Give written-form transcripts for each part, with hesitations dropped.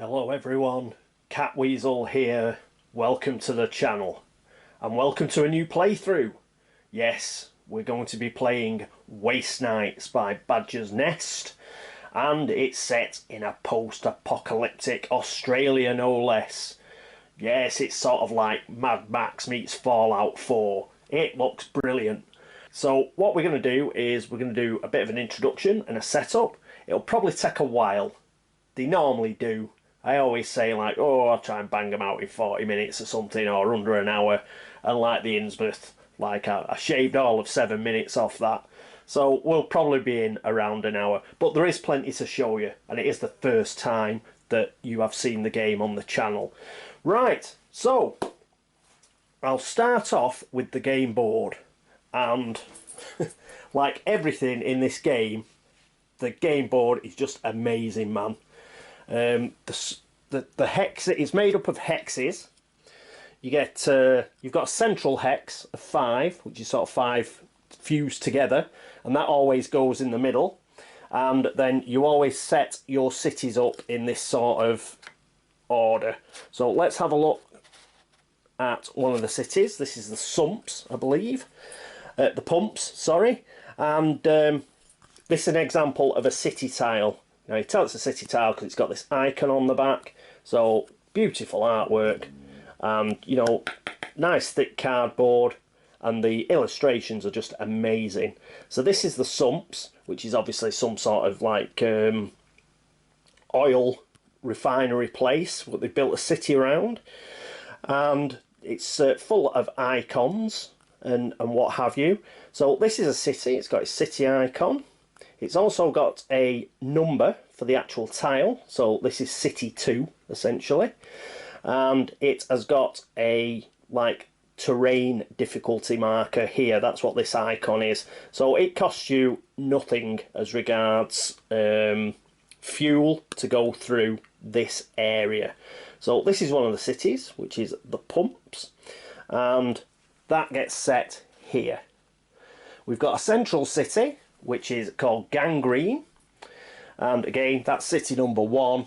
Hello everyone, Catweazle here. Welcome to the channel and welcome to a new playthrough. Yes, we're going to be playing Waste Nights by Badger's Nest, and it's set in a post-apocalyptic Australia, no less. Yes, it's sort of like Mad Max meets Fallout 4. It looks brilliant. So what we're going to do is we're going to do a bit of an introduction and a setup. It'll probably take a while. They normally do. I always say like, oh, I'll try and bang them out in 40 minutes or something, or under an hour. And like the Innsmouth, like I shaved all of 7 minutes off that. So we'll probably be in around an hour. But there is plenty to show you, and it is the first time that you have seen the game on the channel. Right, so I'll start off with the game board. And like everything in this game, the game board is just amazing, man. The hex, it's made up of hexes. You get you've got a central hex of 5, which is sort of 5 fused together, and that always goes in the middle. And then you always set your cities up in this sort of order. So let's have a look at one of the cities. This is the sumps, I believe. The pumps, sorry. And this is an example of a city tile. Now you tell it's a city tile because it's got this icon on the back. So beautiful artwork, and you know, nice thick cardboard, and the illustrations are just amazing. So this is the sumps, which is obviously some sort of like oil refinery place what they built a city around, and it's full of icons and what have you. So this is a city. It's got its city icon. It's also got a number for the actual tile, so this is City 2 essentially, and it has got a like terrain difficulty marker here. That's what this icon is. So it costs you nothing as regards fuel to go through this area. So this is one of the cities, which is the pumps, and that gets set here. We've got a central city, which is called Gangraen, and again that's city number 1.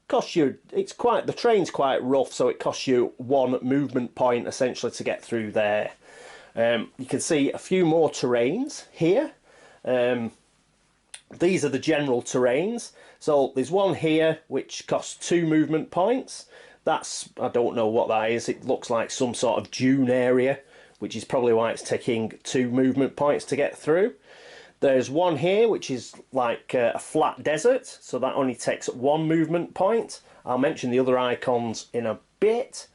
Costs you, it's quite, the train's quite rough, so it costs you 1 movement point essentially to get through there. You can see a few more terrains here. These are the general terrains. So there's one here which costs 2 movement points. That's, I don't know what that is. It looks like some sort of dune area, which is probably why it's taking 2 movement points to get through. There's one here which is like a flat desert, so that only takes 1 movement point. I'll mention the other icons in a bit.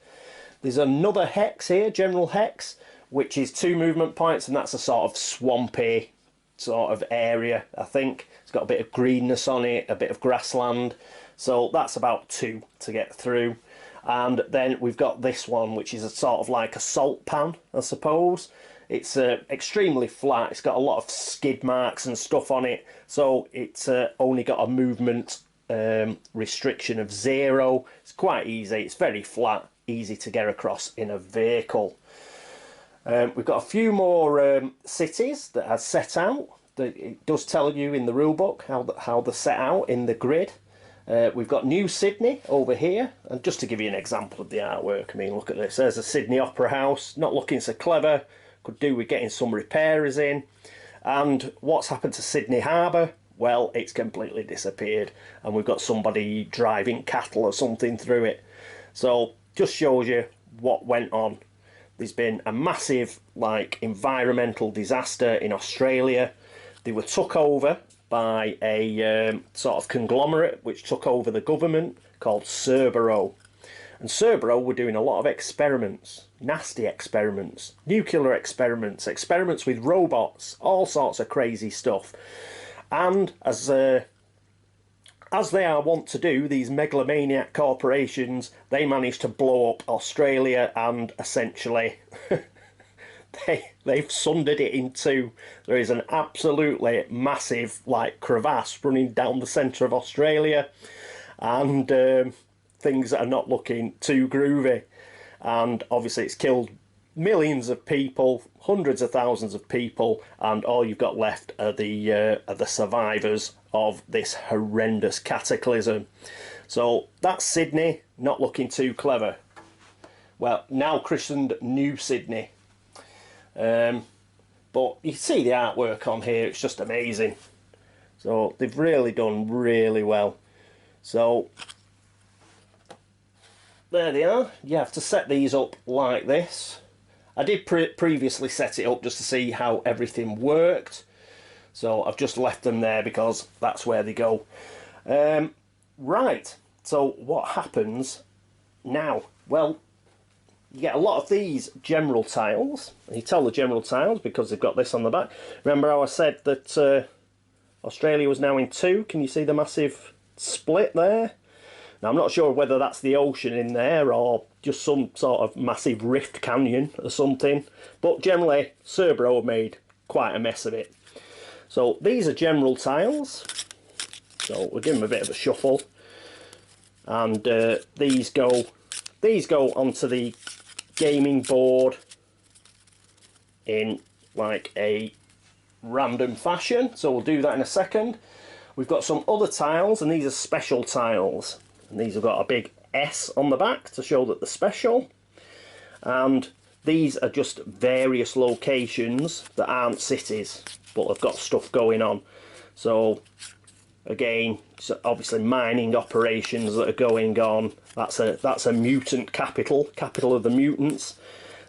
There's another hex here, general hex, which is 2 movement points, and that's a sort of swampy sort of area, I think. It's got a bit of greenness on it, a bit of grassland, so that's about 2 to get through. And then we've got this one, which is a sort of like a salt pan, I suppose. It's extremely flat. It's got a lot of skid marks and stuff on it, so it's only got a movement restriction of 0. It's quite easy. It's very flat, easy to get across in a vehicle. We've got a few more cities that are set out. It does tell you in the rulebook how they're set out in the grid. We've got New Sydney over here, and just to give you an example of the artwork, I mean, look at this. There's a Sydney Opera House, not looking so clever. Could do with getting some repairers in. And what's happened to Sydney Harbour? Well, it's completely disappeared, and we've got somebody driving cattle or something through it. So just shows you what went on. There's been a massive like environmental disaster in Australia. They were took over by a sort of conglomerate which took over the government called Cerberus. And Cerberus were doing a lot of experiments, nasty experiments, nuclear experiments, experiments with robots, all sorts of crazy stuff. And as they are wont to do, these megalomaniac corporations, they managed to blow up Australia, and essentially they've sundered it in 2. There is an absolutely massive like crevasse running down the centre of Australia, and things are not looking too groovy. And obviously it's killed millions of people, hundreds of thousands of people, and all you've got left are the survivors of this horrendous cataclysm. So that's Sydney, not looking too clever. Well, now christened New Sydney. But you see the artwork on here, it's just amazing. So they've really done really well. So there they are. You have to set these up like this. I did previously set it up just to see how everything worked. So I've just left them there because that's where they go. Right, so what happens now? Well, you get a lot of these general tiles. And you tell the general tiles because they've got this on the back. Remember how I said that Australia was now in two? Can you see the massive split there? Now I'm not sure whether that's the ocean in there or just some sort of massive rift canyon or something. But generally, Cerberus made quite a mess of it. So these are general tiles. So we'll give them a bit of a shuffle. And these go onto the gaming board in like a random fashion. So we'll do that in a second. We've got some other tiles, and these are special tiles. And these have got a big S on the back to show that they're special. And these are just various locations that aren't cities, but have got stuff going on. So again, so obviously mining operations that are going on. That's a mutant capital of the mutants.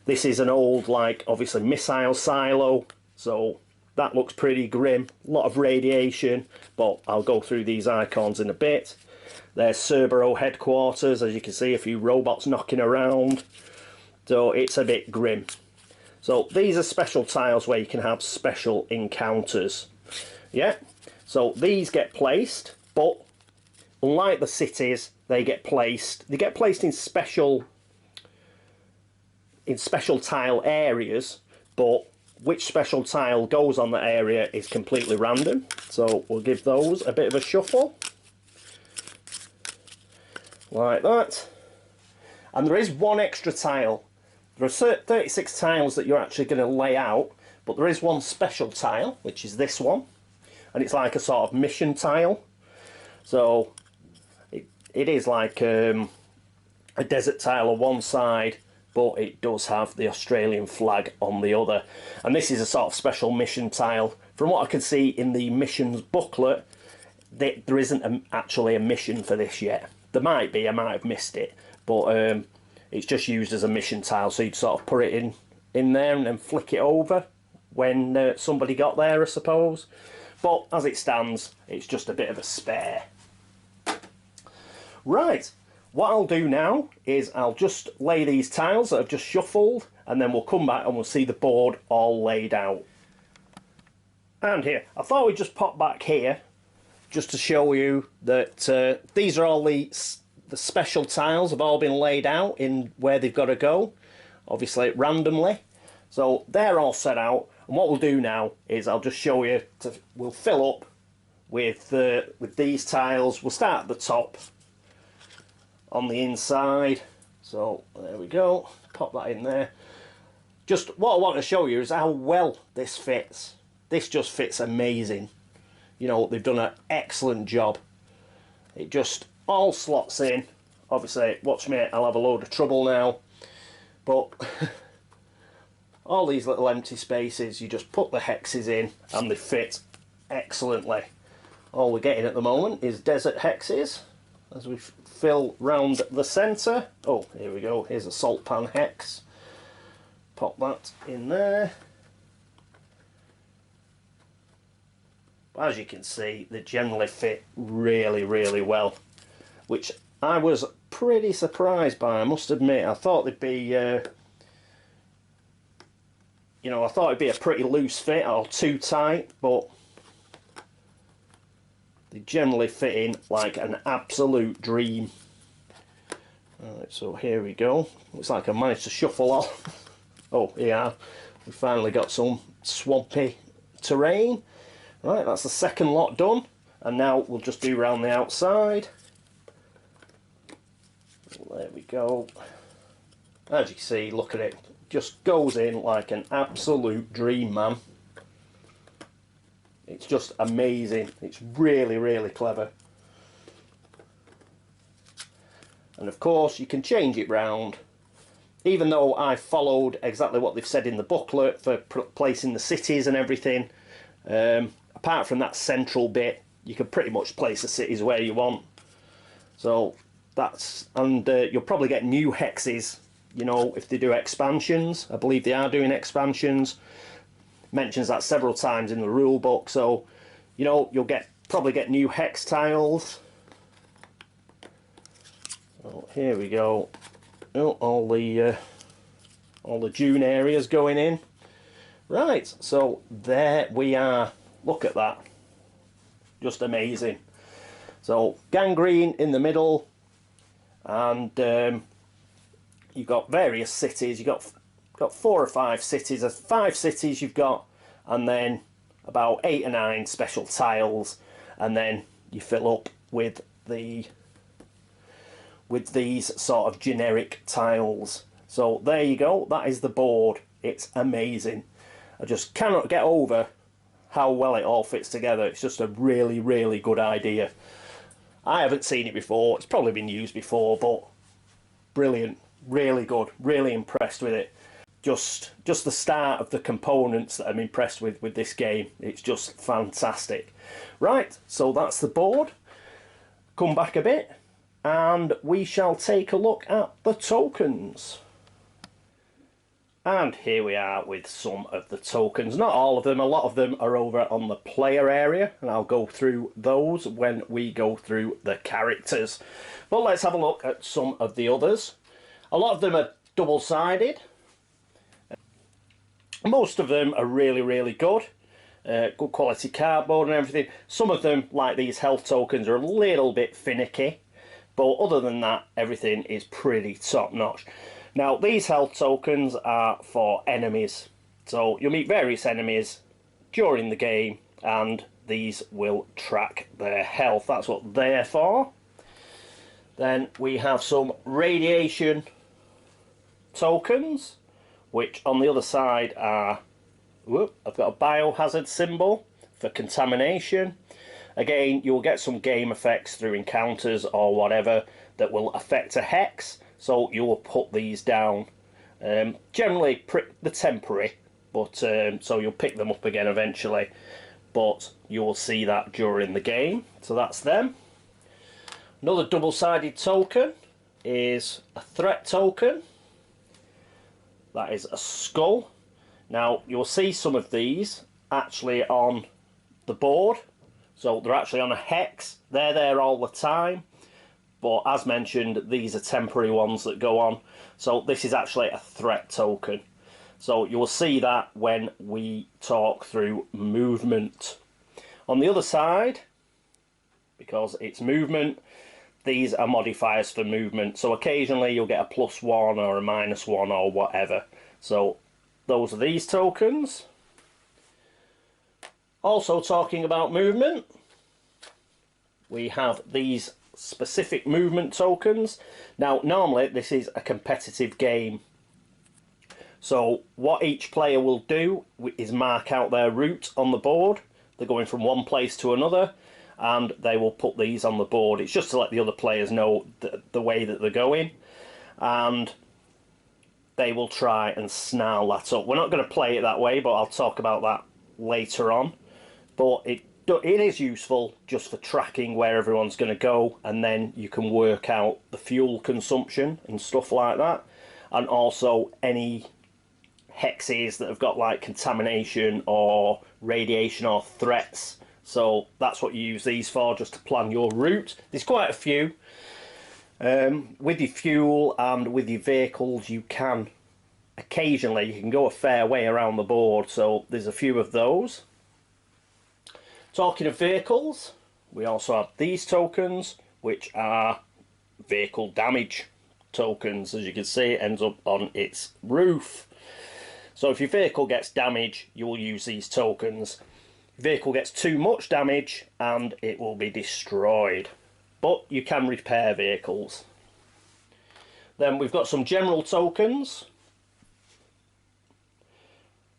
This is an old, like, obviously missile silo, so that looks pretty grim. A lot of radiation, but I'll go through these icons in a bit. There's Cerberus headquarters, as you can see, a few robots knocking around. So it's a bit grim. So these are special tiles where you can have special encounters. Yeah, so these get placed, but unlike the cities, they get placed in special tile areas, but which special tile goes on that area is completely random. So we'll give those a bit of a shuffle. Like that. And there is one extra tile. There are 36 tiles that you're actually going to lay out, but there is one special tile, which is this one. And it's like a sort of mission tile. So it is like a desert tile on one side, but it does have the Australian flag on the other. And this is a sort of special mission tile. From what I can see in the missions booklet, there isn't actually a mission for this yet. There might be, I might have missed it, but it's just used as a mission tile, so you'd sort of put it in there and then flick it over when somebody got there, I suppose. But as it stands, it's just a bit of a spare. Right, what I'll do now is I'll just lay these tiles that I've just shuffled, and then we'll come back and we'll see the board all laid out. And here, I thought we'd just pop back here just to show you that these are all the special tiles have all been laid out in where they've got to go, obviously randomly. So they're all set out, and what we'll do now is I'll just show you, we'll fill up with these tiles. We'll start at the top on the inside. So there we go, pop that in there. Just what I want to show you is how well this fits. This just fits amazing. You know, they've done an excellent job. It just all slots in. Obviously, watch me, I'll have a load of trouble now. But all these little empty spaces, you just put the hexes in and they fit excellently. All we're getting at the moment is desert hexes as we fill round the centre. Oh, here we go, here's a salt pan hex. Pop that in there. As you can see, they generally fit really, really well, which I was pretty surprised by, I must admit. I thought they'd be, you know, I thought it'd be a pretty loose fit or too tight, but they generally fit in like an absolute dream. Alright, so here we go. Looks like I managed to shuffle off. Oh, yeah, we finally got some swampy terrain. Right, that's the second lot done, and now we'll just do round the outside. There we go. As you can see, look at it, just goes in like an absolute dream, man. It's just amazing. It's really, really clever. And of course you can change it round. Even though I followed exactly what they've said in the booklet for placing the cities and everything, apart from that central bit, you can pretty much place the cities where you want. So that's, and you'll probably get new hexes, you know, if they do expansions. I believe they are doing expansions. Mentions that several times in the rule book. So, you know, you'll probably get new hex tiles. Oh, here we go. Oh, all the June areas going in. Right, so there we are. Look at that. Just amazing. So Gangraen in the middle, and you've got various cities. You've got 4 or 5 cities. There's 5 cities you've got, and then about 8 or 9 special tiles, and then you fill up with these sort of generic tiles. So there you go, that is the board. It's amazing. I just cannot get over how well it all fits together. It's just a really, really good idea. I haven't seen it before, it's probably been used before, but brilliant, really good, really impressed with it. Just the start of the components that I'm impressed with this game. It's just fantastic. Right, so that's the board. Come back a bit, and we shall take a look at the tokens. And here we are with some of the tokens. Not all of them, a lot of them are over on the player area, and I'll go through those when we go through the characters. But let's have a look at some of the others. A lot of them are double-sided. Most of them are really, really good. Good quality cardboard and everything. Some of them, like these health tokens, are a little bit finicky. But other than that, everything is pretty top-notch. Now, these health tokens are for enemies. So you'll meet various enemies during the game, and these will track their health. That's what they're for. Then we have some radiation tokens, which on the other side are, whoop, I've got a biohazard symbol for contamination. Again, you will get some game effects through encounters or whatever that will affect a hex, so you will put these down. Generally, they're temporary, but so you'll pick them up again eventually, but you will see that during the game. So that's them. Another double-sided token is a threat token. That is a skull. Now, you'll see some of these actually on the board. So they're actually on a hex. They're there all the time. But as mentioned, these are temporary ones that go on. So this is actually a threat token. So you will see that when we talk through movement. On the other side, because it's movement, these are modifiers for movement. So occasionally you'll get a +1 or a -1 or whatever. So those are these tokens. Also talking about movement, we have these specific movement tokens. Now, normally this is a competitive game. So what each player will do is mark out their route on the board. They're going from one place to another, and they will put these on the board. It's just to let the other players know the way that they're going, and they will try and snarl that up. We're not going to play it that way, but I'll talk about that later on. But it is useful just for tracking where everyone's going to go, and then you can work out the fuel consumption and stuff like that, and also any hexes that have got like contamination or radiation or threats. So that's what you use these for, just to plan your route. There's quite a few. With your fuel and with your vehicles, you can occasionally, you can go a fair way around the board, so there's a few of those. Talking of vehicles, we also have these tokens, which are vehicle damage tokens. As you can see, it ends up on its roof. So if your vehicle gets damaged, you will use these tokens. If your vehicle gets too much damage, and it will be destroyed. But you can repair vehicles. Then we've got some general tokens.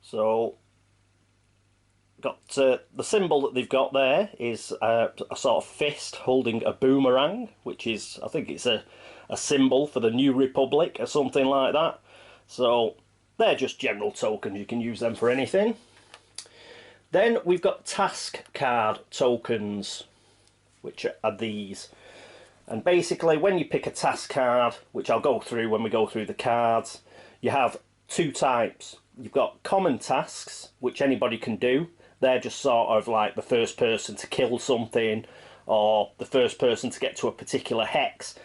So got the symbol that they've got there is a sort of fist holding a boomerang, which is, I think it's a a symbol for the New Republic or something like that. So they're just general tokens, you can use them for anything. Then we've got task card tokens, which are these. And basically when you pick a task card, which I'll go through when we go through the cards, you have two types. You've got common tasks, which anybody can do. They're just sort of like the first person to kill something, or the first person to get to a particular hex,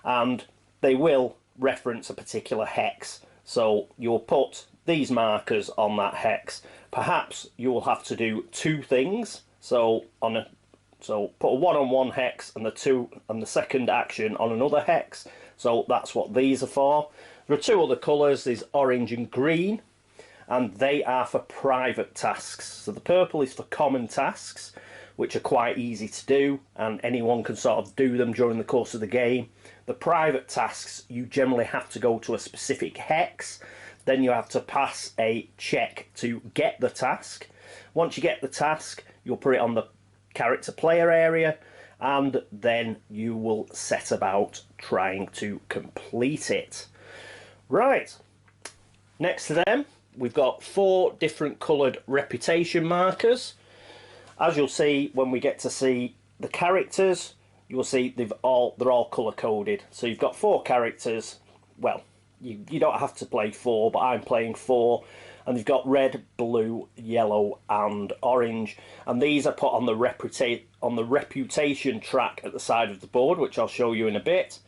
and they will reference a particular hex. So you'll put these markers on that hex. Perhaps you will have to do two things. So put a 1 on one hex and the second action on another hex. So that's what these are for. There are two other colours, there's orange and green, and they are for private tasks. So the purple is for common tasks, which are quite easy to do, and anyone can sort of do them during the course of the game. The private tasks, you generally have to go to a specific hex, then you have to pass a check to get the task. Once you get the task, you'll put it on the character player area, and then you will set about trying to complete it. Right, next to them we've got 4 different coloured reputation markers. As you'll see when we get to see the characters, you'll see they're all colour coded. So you've got 4 characters. Well, you don't have to play 4, but I'm playing 4, and you've got red, blue, yellow and orange, and these are put on the reputation track at the side of the board, which I'll show you in a bit,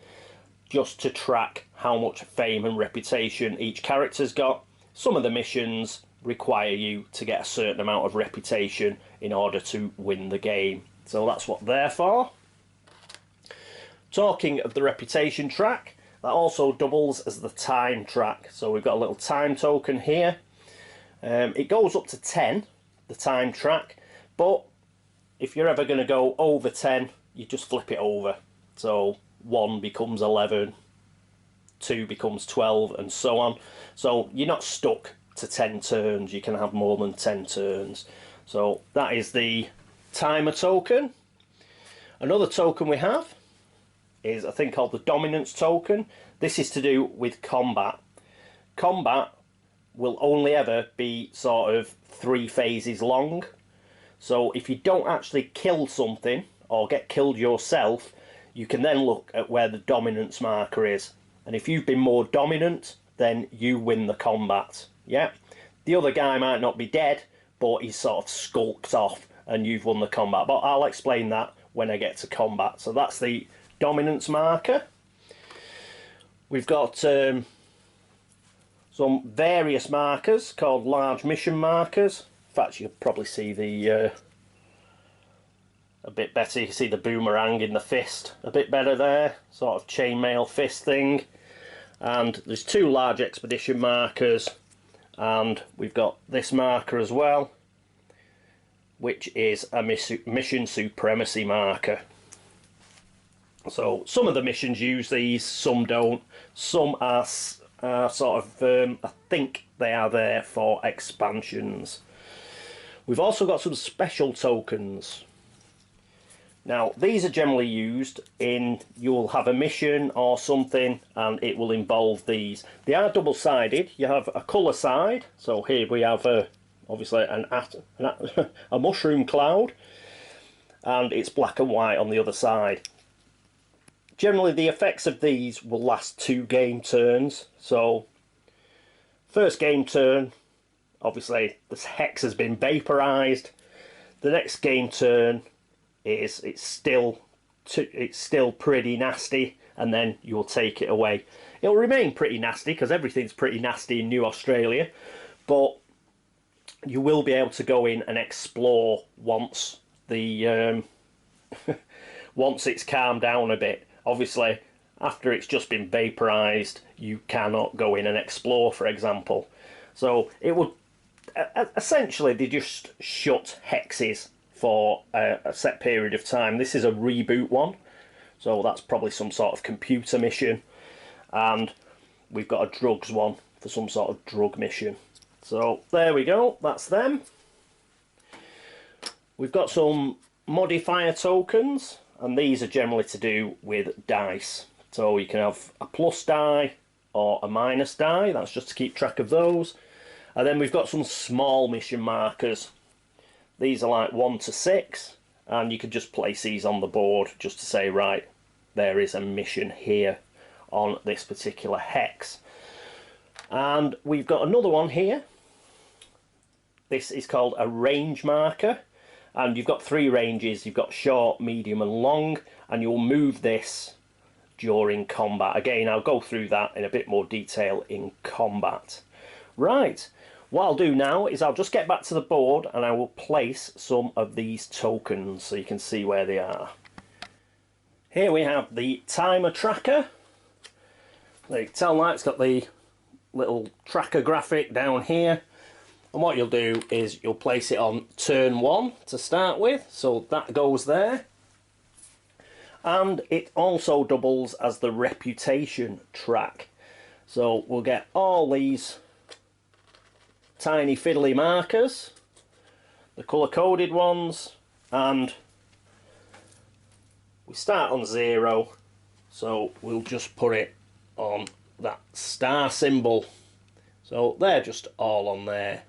just to track how much fame and reputation each character's got. Some of the missions require you to get a certain amount of reputation in order to win the game, so that's what they're for. Talking of the reputation track, that also doubles as the time track. So we've got a little time token here. It goes up to 10, the time track, but if you're ever going to go over 10, you just flip it over. So 1 becomes 11, 2 becomes 12, and so on. So you're not stuck to 10 turns, you can have more than 10 turns. So that is the timer token. Another token we have is a thing called the dominance token. This is to do with combat. Combat will only ever be sort of 3 phases long. So if you don't actually kill something or get killed yourself, you can then look at where the dominance marker is. And if you've been more dominant, then you win the combat. Yeah, the other guy might not be dead, but he's sort of skulked off and you've won the combat. But I'll explain that when I get to combat. So that's the dominance marker. We've got some various markers called large mission markers. In fact, you'll probably see the a bit better. You can see the boomerang in the fist a bit better there, sort of chainmail fist thing. And there's 2 large expedition markers, and we've got this marker as well, which is a mission supremacy marker. So some of the missions use these, some don't. Some are sort of, I think they are there for expansions. We've also got some special tokens. Now these are generally used in, you'll have a mission or something and it will involve these. They are double-sided. You have a colour side, so here we have obviously a mushroom cloud, and it's black and white on the other side. Generally the effects of these will last 2 game turns. So first game turn, obviously this hex has been vaporized. The next game turn is it's still pretty nasty, and then you'll take it away. It'll remain pretty nasty because everything's pretty nasty in New Australia, but you will be able to go in and explore once the once it's calmed down a bit. Obviously after it's just been vaporized, you cannot go in and explore, for example. So it would essentially, they just shut hexes for a set period of time. This is a reboot one, so that's probably some sort of computer mission, and we've got a drugs one for some sort of drug mission. So there we go, that's them. We've got some modifier tokens, and these are generally to do with dice. So you can have a plus die or a minus die, that's just to keep track of those. And then we've got some small mission markers. These are like 1 to 6, and you can just place these on the board just to say, right, there is a mission here on this particular hex. And we've got another one here. This is called a range marker, and you've got 3 ranges. You've got short, medium and long, and you'll move this during combat. Again, I'll go through that in a bit more detail in combat. Right, what I'll do now is I'll just get back to the board and I will place some of these tokens so you can see where they are. Here we have the timer tracker. So you can tell that it's got the little tracker graphic down here. And what you'll do is you'll place it on turn 1 to start with, so that goes there. And it also doubles as the reputation track. So we'll get all these tiny fiddly markers, the colour coded ones, and we start on 0, so we'll just put it on that star symbol. So they're just all on there,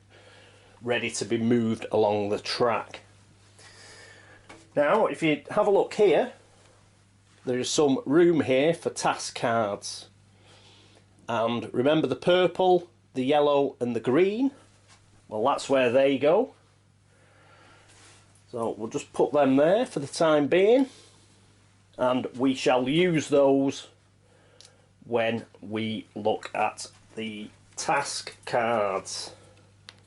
ready to be moved along the track. Now if you have a look here, there is some room here for task cards, and remember the purple, the yellow and the green, well that's where they go. So we'll just put them there for the time being, and we shall use those when we look at the task cards,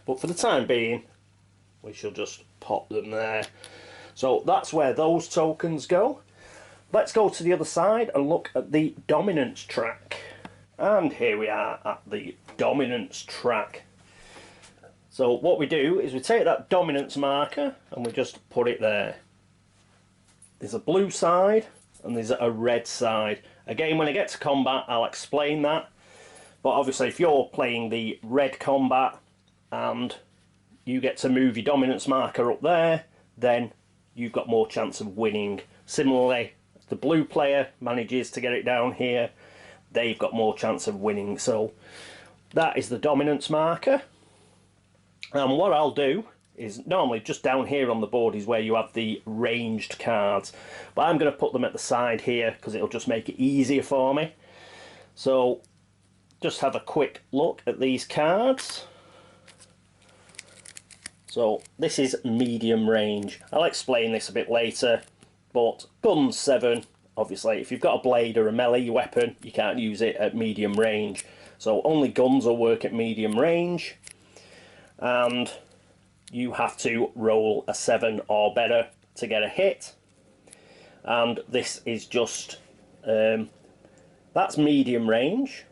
but for the time being we shall just pop them there. So that's where those tokens go. Let's go to the other side and look at the dominance track. And here we are at the dominance track. So what we do is we take that dominance marker and we just put it there. There's a blue side and there's a red side. Again, when I get to combat I'll explain that, but obviously if you're playing the red combat and you get to move your dominance marker up there, then you've got more chance of winning. Similarly, the blue player manages to get it down here, they've got more chance of winning. So that is the dominance marker. And what I'll do is, normally just down here on the board is where you have the ranged cards, but I'm going to put them at the side here because it'll just make it easier for me. So just have a quick look at these cards. So this is medium range. I'll explain this a bit later. But guns 7, obviously if you've got a blade or a melee weapon you can't use it at medium range, so only guns will work at medium range, and you have to roll a 7 or better to get a hit. And this is just that's medium range,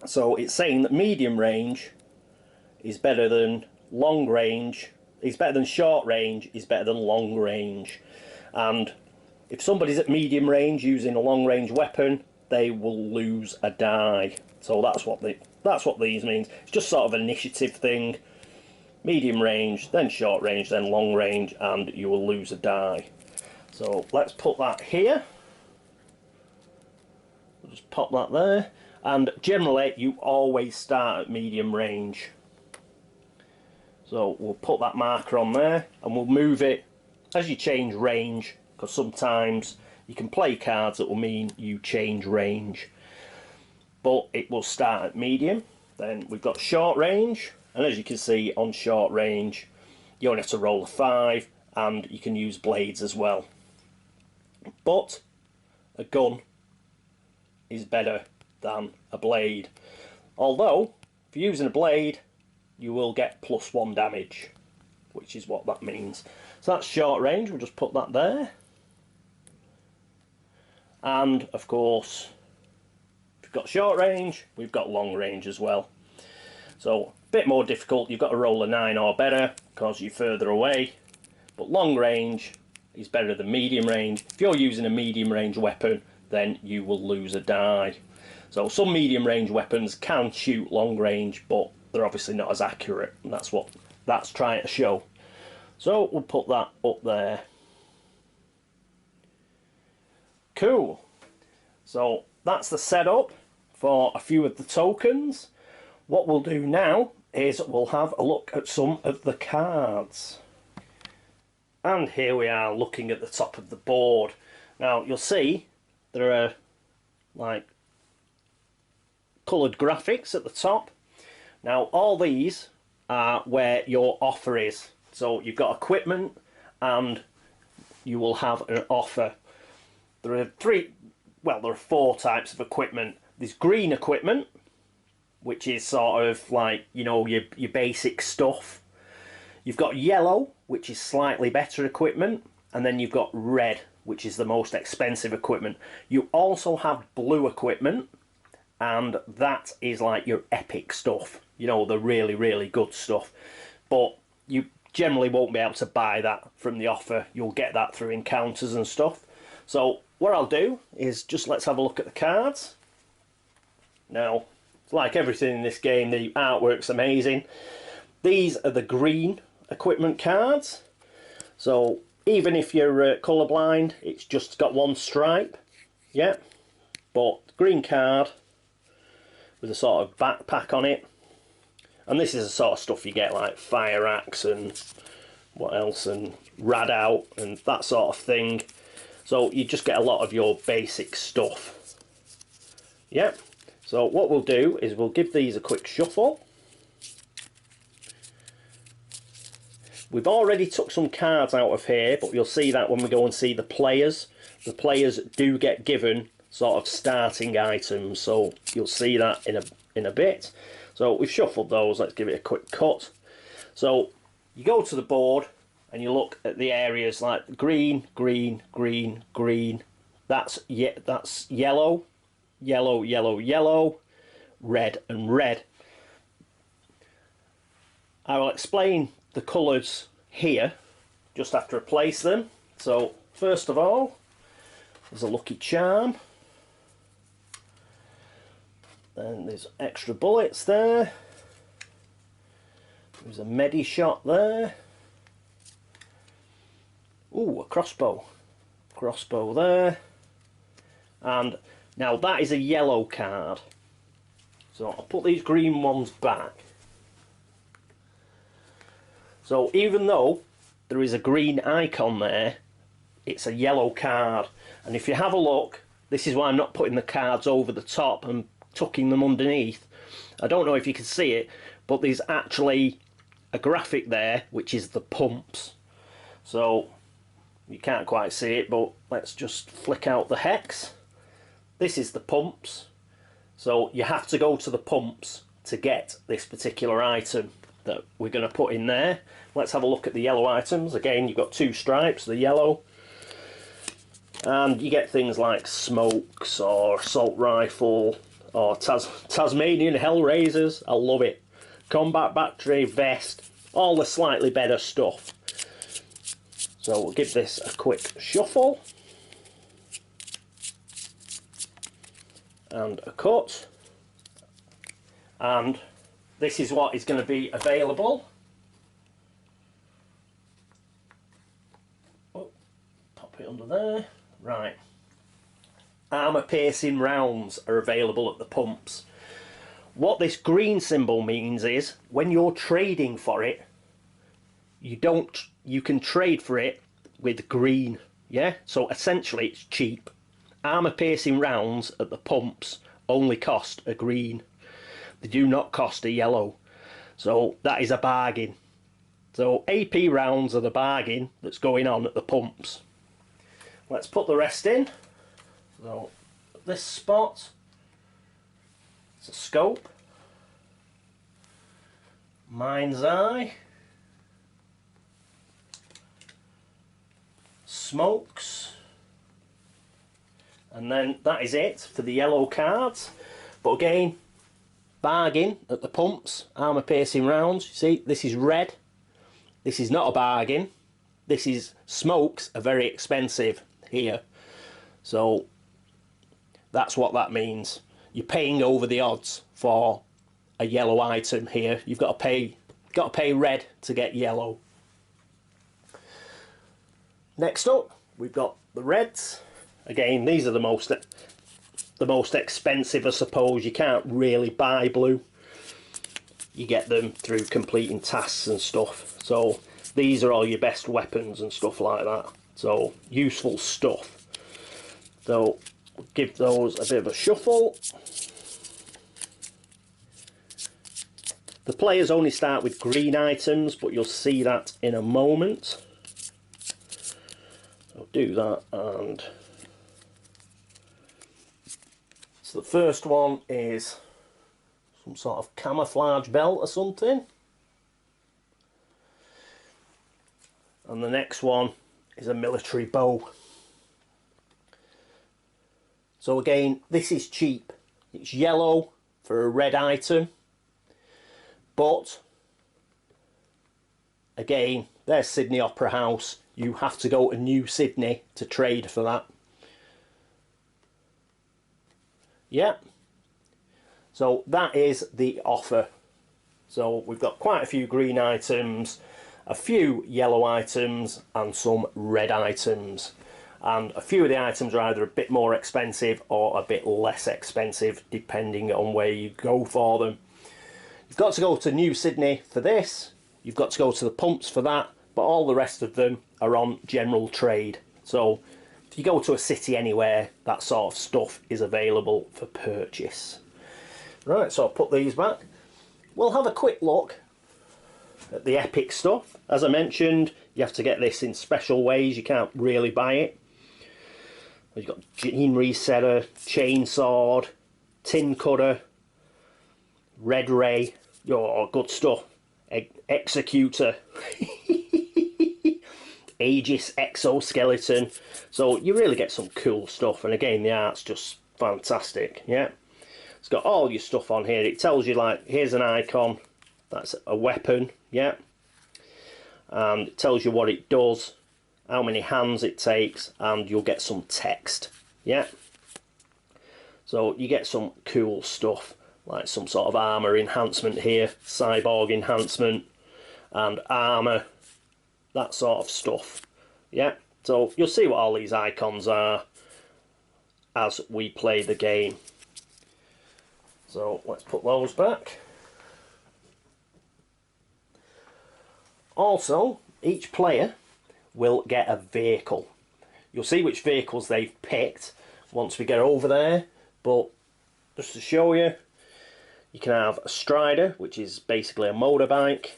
so it's saying that medium range is better than long range, is better than short range, is better than long range. And if somebody's at medium range using a long range weapon, they will lose a die. So that's what these means. It's just sort of an initiative thing. Medium range, then short range, then long range, and you will lose a die. So let's put that here. We'll just pop that there. And generally you always start at medium range. So we'll put that marker on there and we'll move it as you change range, because sometimes you can play cards that will mean you change range. But it will start at medium. Then we've got short range, and as you can see on short range you only have to roll a 5, and you can use blades as well. But a gun is better than a blade. Although if you're using a blade you will get +1 damage, which is what that means. So that's short range, we'll just put that there. And of course, if you've got short range, we've got long range as well. So a bit more difficult, you've got to roll a 9 or better because you're further away. But long range is better than medium range. If you're using a medium range weapon, then you will lose a die. So some medium range weapons can shoot long range, but they're obviously not as accurate, and that's what that's trying to show. So we'll put that up there. Cool. So that's the setup for a few of the tokens. What we'll do now is we'll have a look at some of the cards. And here we are looking at the top of the board. Now you'll see there are like coloured graphics at the top. Now all these are where your offer is. So you've got equipment and you will have an offer. There are four types of equipment. There's green equipment, which is sort of like, you know, your basic stuff. You've got yellow, which is slightly better equipment, and then you've got red, which is the most expensive equipment. You also have blue equipment, and that is like your epic stuff, you know, the really, really good stuff. But you generally won't be able to buy that from the offer. You'll get that through encounters and stuff. So what I'll do is just let's have a look at the cards. Now, like everything in this game, the artwork's amazing. These are the green equipment cards. So even if you're colourblind, it's just got one stripe. Yeah, but green card with a sort of backpack on it. And this is the sort of stuff you get like Fire Axe and what else, and Rad Out and that sort of thing. So you just get a lot of your basic stuff. Yep. So what we'll do is we'll give these a quick shuffle. We've already took some cards out of here, but you'll see that when we go and see the players. The players do get given sort of starting items, so you'll see that in a bit. So we've shuffled those. Let's give it a quick cut. So you go to the board and you look at the areas like green, green, green, green. That's yellow, yellow, yellow, yellow, red and red. I will explain the colours here just after I place them. So first of all, there's a lucky charm. Then there's extra bullets there. There's a medi shot there. Ooh, a crossbow. Crossbow there. And now that is a yellow card. So I'll put these green ones back. So even though there is a green icon there, it's a yellow card. And if you have a look, this is why I'm not putting the cards over the top and tucking them underneath. I don't know if you can see it, but there's actually a graphic there which is the pumps. So you can't quite see it, but let's just flick out the hex. This is the pumps. So you have to go to the pumps to get this particular item that we're going to put in there. Let's have a look at the yellow items. Again, you've got two stripes, the yellow. And you get things like smokes or assault rifle or Tasmanian Hellraisers. I love it. Combat battery, vest, all the slightly better stuff. So we'll give this a quick shuffle. And a cut. And this is what is going to be available. Oh, pop it under there. Right. Armour piercing rounds are available at the pumps. What this green symbol means is when you're trading for it, you can trade for it with green. Yeah, so essentially it's cheap. Armour piercing rounds at the pumps only cost a green. They do not cost a yellow. So that is a bargain. So AP rounds are the bargain that's going on at the pumps. Let's put the rest in. So this spot, it's a scope, mind's eye, smokes, and then that is it for the yellow cards. But again, bargain at the pumps, armour piercing rounds. You see, this is red. This is not a bargain. This is smokes are very expensive here. So that's what that means. You're paying over the odds for a yellow item here. You've got to pay red to get yellow. Next up, we've got the reds. Again, these are the most the most expensive, I suppose. You can't really buy blue. You get them through completing tasks and stuff. So these are all your best weapons and stuff like that. So useful stuff. So give those a bit of a shuffle. The players only start with green items, but you'll see that in a moment. So do that, and so the first one is some sort of camouflage belt or something. And the next one is a military bow. So again, this is cheap. It's yellow for a red item. But again, there's Sydney Opera House. You have to go to New Sydney to trade for that. Yeah. So that is the offer. So we've got quite a few green items, a few yellow items and some red items. And a few of the items are either a bit more expensive or a bit less expensive depending on where you go for them. You've got to go to New Sydney for this, you've got to go to the pumps for that, but all the rest of them are on general trade. So if you go to a city anywhere, that sort of stuff is available for purchase. Right, so I'll put these back. We'll have a quick look at the epic stuff. As I mentioned, you have to get this in special ways, you can't really buy it. You've got gene resetter, chainsaw, tin cutter, red ray, oh, good stuff. Executor, Aegis exoskeleton. So you really get some cool stuff, and again the art's just fantastic. Yeah, it's got all your stuff on here. It tells you, like, here's an icon, that's a weapon. Yeah, and it tells you what it does, how many hands it takes, and you'll get some text. Yeah, so you get some cool stuff, like some sort of armour enhancement here, cyborg enhancement, and armour, that sort of stuff. Yeah, so you'll see what all these icons are as we play the game. So let's put those back. Also, each player will get a vehicle. You'll see which vehicles they've picked once we get over there, but just to show you, you can have a strider, which is basically a motorbike,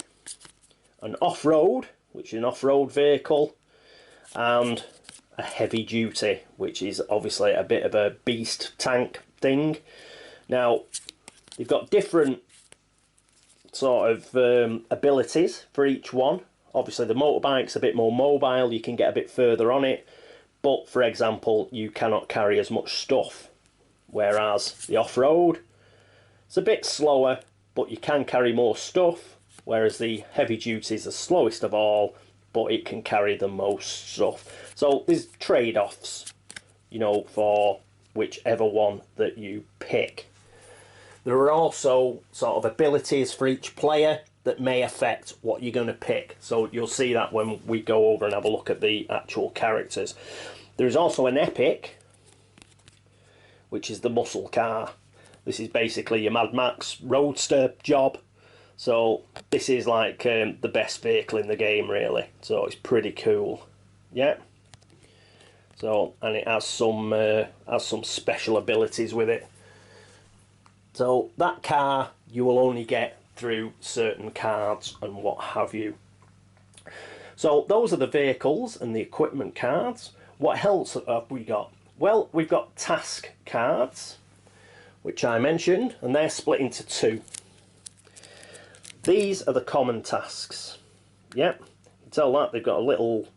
an off-road, which is an off-road vehicle, and a heavy duty, which is obviously a bit of a beast tank thing. Now, you've got different sort of abilities for each one. Obviously the motorbike's a bit more mobile, you can get a bit further on it, but for example you cannot carry as much stuff, whereas the off-road, it's a bit slower but you can carry more stuff, whereas the heavy duty is the slowest of all but it can carry the most stuff. So there's trade-offs, you know, for whichever one that you pick. There are also sort of abilities for each player that may affect what you're going to pick. So you'll see that when we go over and have a look at the actual characters. There is also an epic, which is the muscle car. This is basically your Mad Max roadster job. So this is like the best vehicle in the game, really. So it's pretty cool. Yeah. So, and it has some special abilities with it. So that car you will only get through certain cards and what have you. So those are the vehicles and the equipment cards. What else have we got? Well, we've got task cards, which I mentioned, and they're split into two. These are the common tasks. Yep, you can tell that they've got a little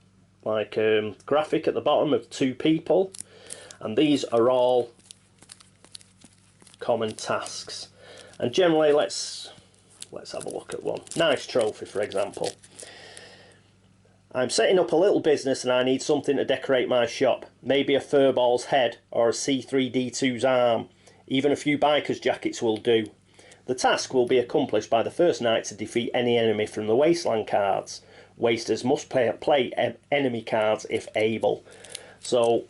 like graphic at the bottom of two people, and these are all common tasks. And generally, let's have a look at one. Nice trophy, for example. I'm setting up a little business and I need something to decorate my shop. Maybe a furball's head or a C3D2's arm. Even a few biker's jackets will do. The task will be accomplished by the first knight to defeat any enemy from the wasteland cards. Wasters must play enemy cards if able. So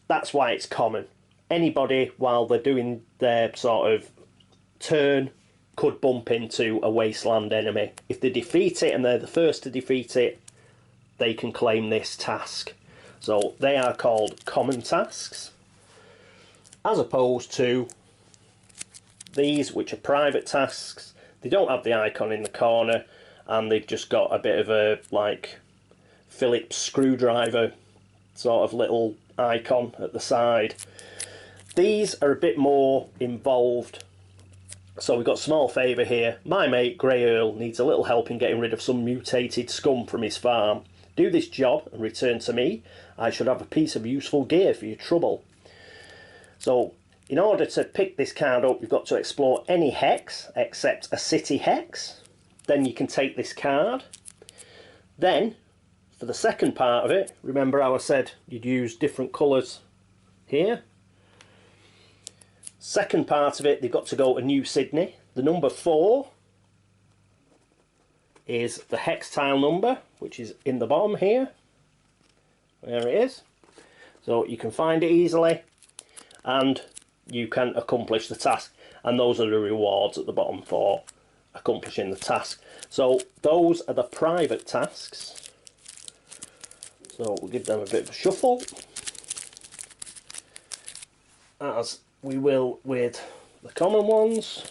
that's why it's common. anybody, while they're doing their sort of turn, could bump into a wasteland enemy. If they defeat it and they're the first to defeat it, they can claim this task. So they are called common tasks, as opposed to these, which are private tasks. They don't have the icon in the corner, and they've just got a bit of a, like, Phillips screwdriver sort of little icon at the side. These are a bit more involved. So we've got small favour here. My mate Grey Earl needs a little help in getting rid of some mutated scum from his farm. Do this job and return to me. I should have a piece of useful gear for your trouble. So in order to pick this card up, you've got to explore any hex except a city hex. Then you can take this card. Then, for the second part of it, remember how I said you'd use different colours here? Second part of it, they've got to go to New Sydney. The number 4 is the hex tile number, which is in the bottom here. There it is. So you can find it easily, and you can accomplish the task. And those are the rewards at the bottom for accomplishing the task. So those are the private tasks. So we'll give them a bit of a shuffle, as we will with the common ones.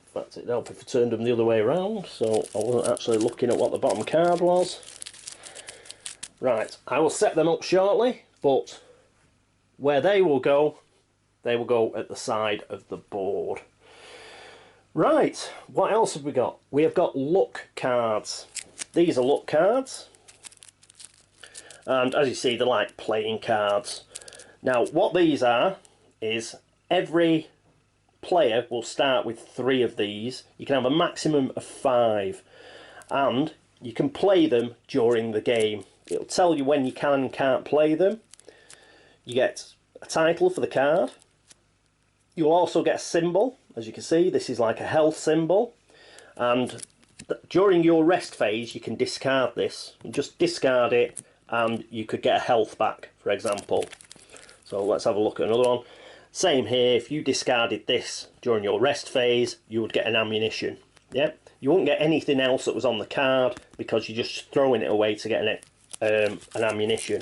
In fact, it'd help if I turned them the other way around, so I wasn't actually looking at what the bottom card was. Right, I will set them up shortly, but where they will go at the side of the board. Right, what else have we got? We have got luck cards. These are luck cards, and as you see, they're like playing cards. Now, what these are is every player will start with 3 of these. You can have a maximum of 5, and you can play them during the game. It'll tell you when you can and can't play them. You get a title for the card. You'll also get a symbol. As you can see, this is like a health symbol, and during your rest phase you can discard this. Just discard it and you could get a health back, for example. So let's have a look at another one. Same here, if you discarded this during your rest phase, you would get an ammunition. Yeah, you won't get anything else that was on the card because you're just throwing it away to get an ammunition.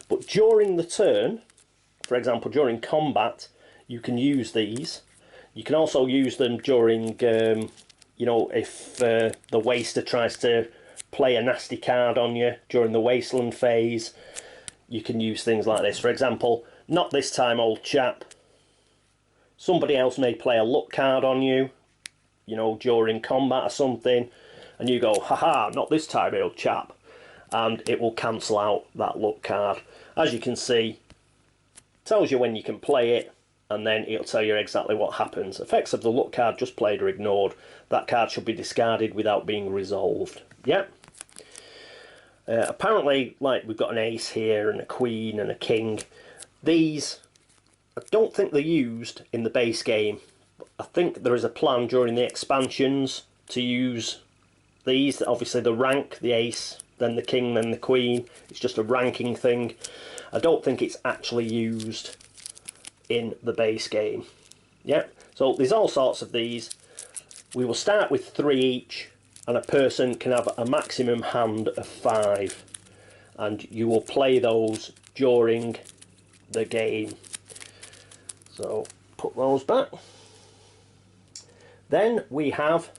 But during the turn, for example during combat, you can use these. You can also use them during, you know, if the waster tries to play a nasty card on you during the wasteland phase, you can use things like this. For example, not this time, old chap. Somebody else may play a luck card on you, you know, during combat or something, and you go, haha, not this time, old chap, and it will cancel out that luck card. As you can see, it tells you when you can play it, and then it'll tell you exactly what happens. Effects of the luck card just played are ignored. That card should be discarded without being resolved. Yep. Apparently, like, we've got an ace here and a queen and a king. These, I don't think they're used in the base game. I think there is a plan during the expansions to use these. Obviously the rank, the ace, then the king, then the queen. It's just a ranking thing. I don't think it's actually used in the base game. Yeah, so there's all sorts of these. We will start with 3 each, and a person can have a maximum hand of 5, and you will play those during the game. So put those back. Then we have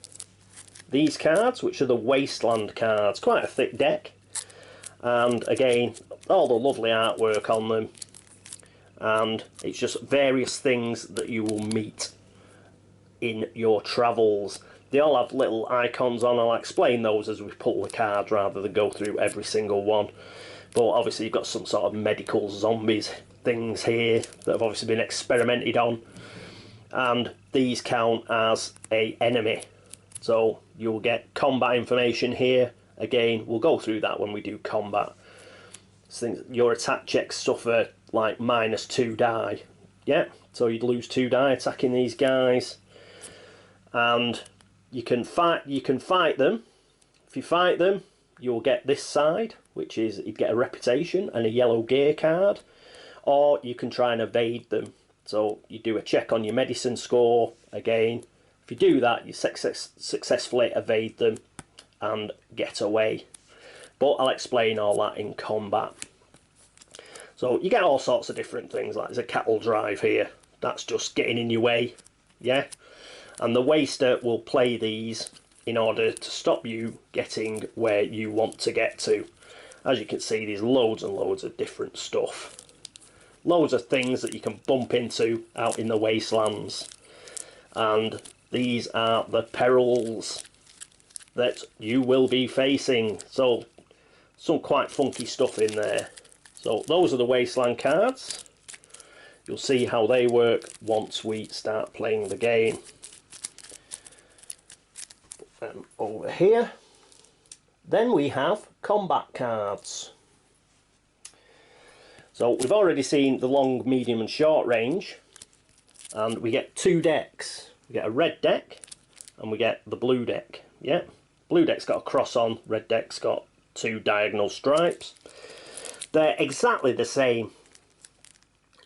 these cards, which are the Wasteland cards. Quite a thick deck, and again, all the lovely artwork on them, and it's just various things that you will meet in your travels. They all have little icons on. I'll explain those as we pull the card rather than go through every single one. But obviously you've got some sort of medical zombies things here that have obviously been experimented on, and these count as a enemy. So you'll get combat information here. Again, we'll go through that when we do combat. So your attack checks suffer like -2 die. Yeah, so you'd lose 2 die attacking these guys, and you can fight them. If you fight them, you'll get this side, which is you get a reputation and a yellow gear card, or you can try and evade them. So you do a check on your medicine score. Again, if you do that, you successfully evade them and get away. But I'll explain all that in combat. So you get all sorts of different things, like there's a cattle drive here. That's just getting in your way, yeah? And the waster will play these in order to stop you getting where you want to get to. As you can see, there's loads and loads of different stuff. Loads of things that you can bump into out in the wastelands. And these are the perils that you will be facing. So, some quite funky stuff in there. So, those are the wasteland cards. You'll see how they work once we start playing the game. Put them over here. Then we have combat cards. So we've already seen the long, medium and short range, and we get two decks. We get a red deck and we get the blue deck. Yeah, blue deck's got a cross on, red deck's got two diagonal stripes. They're exactly the same.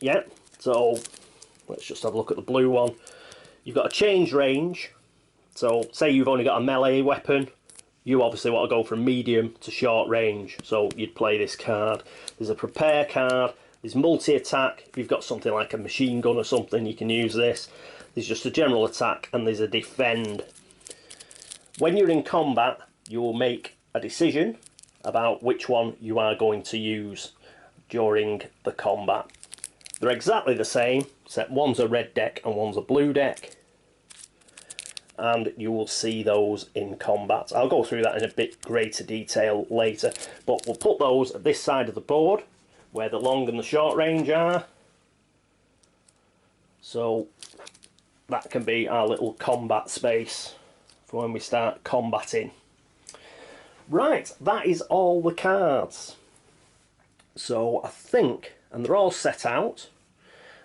Yeah, so let's just have a look at the blue one. You've got a change range. So say you've only got a melee weapon, you obviously want to go from medium to short range, so you'd play this card. There's a prepare card, there's multi-attack. If you've got something like a machine gun or something, you can use this. There's just a general attack, and there's a defend. When you're in combat, you will make a decision about which one you are going to use during the combat. They're exactly the same, except one's a red deck and one's a blue deck. And you will see those in combat. I'll go through that in a bit greater detail later, but we'll put those at this side of the board where the long and the short range are, so that can be our little combat space for when we start combating. Right, that is all the cards. So I think, and they're all set out,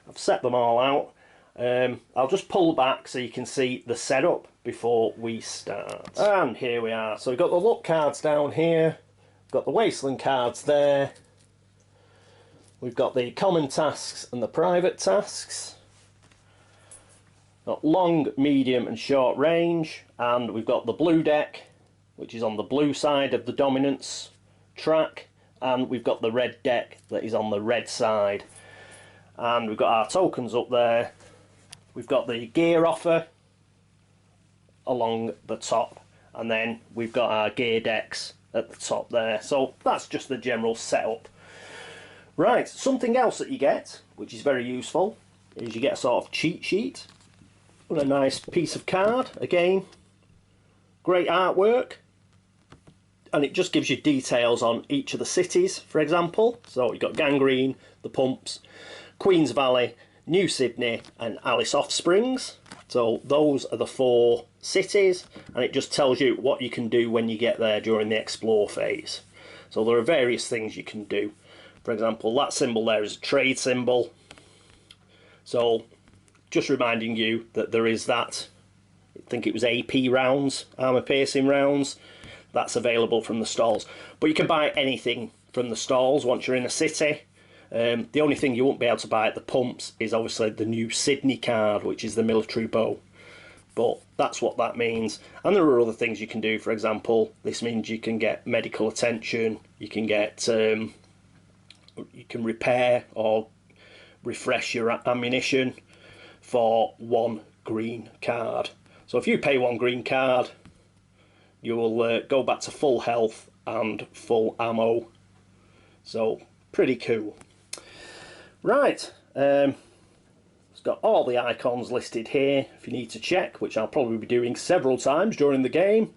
I've set them all out. I'll just pull back so you can see the setup before we start. And here we are. So we've got the luck cards down here, we've got the wasteland cards there, we've got the common tasks and the private tasks, got long, medium and short range, and we've got the blue deck, which is on the blue side of the dominance track, and we've got the red deck that is on the red side. And we've got our tokens up there. We've got the gear offer along the top, and then we've got our gear decks at the top there. So that's just the general setup. Right, something else that you get, which is very useful, is you get a sort of cheat sheet and a nice piece of card. Again, great artwork, and it just gives you details on each of the cities, for example. So you've got Gangraen, the Pumps, Queen's Valley, New Sydney and Alice Offsprings. So those are the 4 cities, and it just tells you what you can do when you get there during the explore phase. So there are various things you can do. For example, that symbol there is a trade symbol. So just reminding you that there is that, I think it was AP rounds, armour piercing rounds, that's available from the stalls. But you can buy anything from the stalls once you're in a city. The only thing you won't be able to buy at the Pumps is obviously the New Sydney card, which is the military bow. But that's what that means. And there are other things you can do. For example, this means you can get medical attention, you can get, you can repair or refresh your ammunition for 1 green card. So if you pay 1 green card, you will go back to full health and full ammo. So pretty cool. Right, it's got all the icons listed here if you need to check, which I'll probably be doing several times during the game,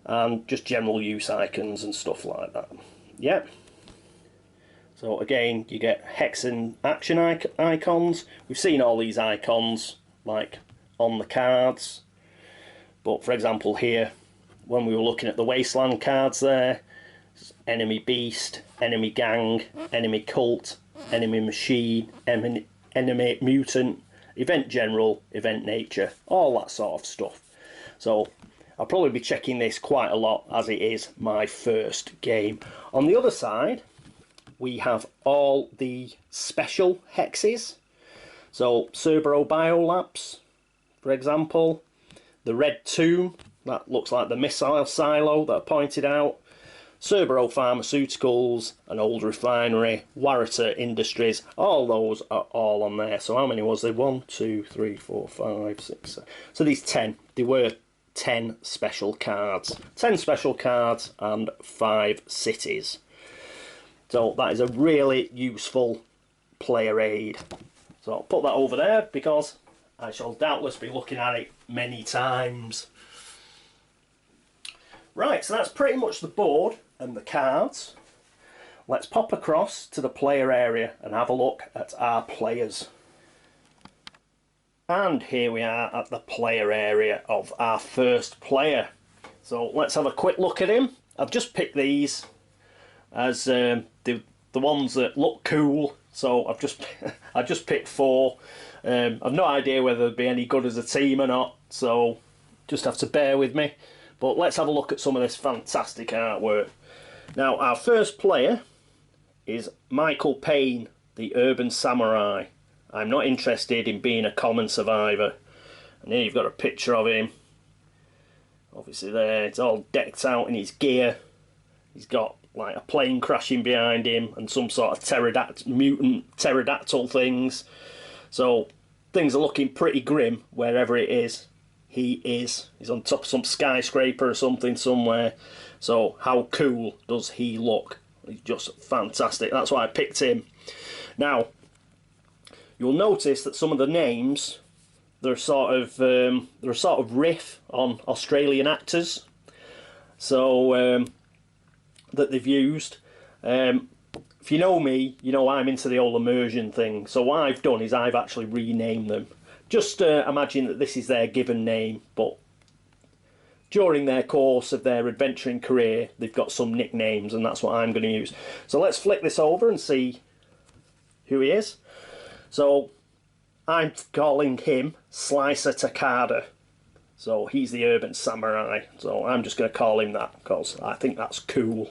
and just general use icons and stuff like that. Yep. So again, you get hex and action icons. We've seen all these icons like on the cards, but for example here, when we were looking at the wasteland cards there, enemy beast, enemy gang, enemy cult, enemy machine, enemy mutant, event general, event nature, all that sort of stuff. So I'll probably be checking this quite a lot as it is my first game. On the other side, we have all the special hexes. So Cerberus Biolabs, for example, the Red Tomb, that looks like the missile silo that I pointed out, Cerberus Pharmaceuticals, an old refinery, Warriter Industries, all those are all on there. So how many was there? 1, 2, 3, 4, 5, 6, 7. So these 10, there were 10 special cards. 10 special cards and 5 cities. So that is a really useful player aid. So I'll put that over there because I shall doubtless be looking at it many times. Right, so that's pretty much the board and the cards. Let's pop across to the player area and have a look at our players. And here we are at the player area of our first player. So let's have a quick look at him. I've just picked these as the ones that look cool. So I've just picked 4. I've no idea whether they'd be any good as a team or not. So just have to bear with me. But let's have a look at some of this fantastic artwork. Now, our first player is Michael Payne, the Urban Samurai. I'm not interested in being a common survivor. And here you've got a picture of him. Obviously there, it's all decked out in his gear. He's got like a plane crashing behind him and some sort of mutant pterodactyl things. So things are looking pretty grim wherever it is. He's on top of some skyscraper or something somewhere. So how cool does he look? He's just fantastic. That's why I picked him. Now, you'll notice that some of the names, they're a sort of riff on Australian actors. So that they've used. If you know me, you know I'm into the old immersion thing. So what I've done is I've actually renamed them. Just imagine that this is their given name, but during their course of their adventuring career, they've got some nicknames, and that's what I'm going to use. So let's flick this over and see who he is. So I'm calling him Slicer Takeda. So he's the Urban Samurai. So I'm just going to call him that because I think that's cool.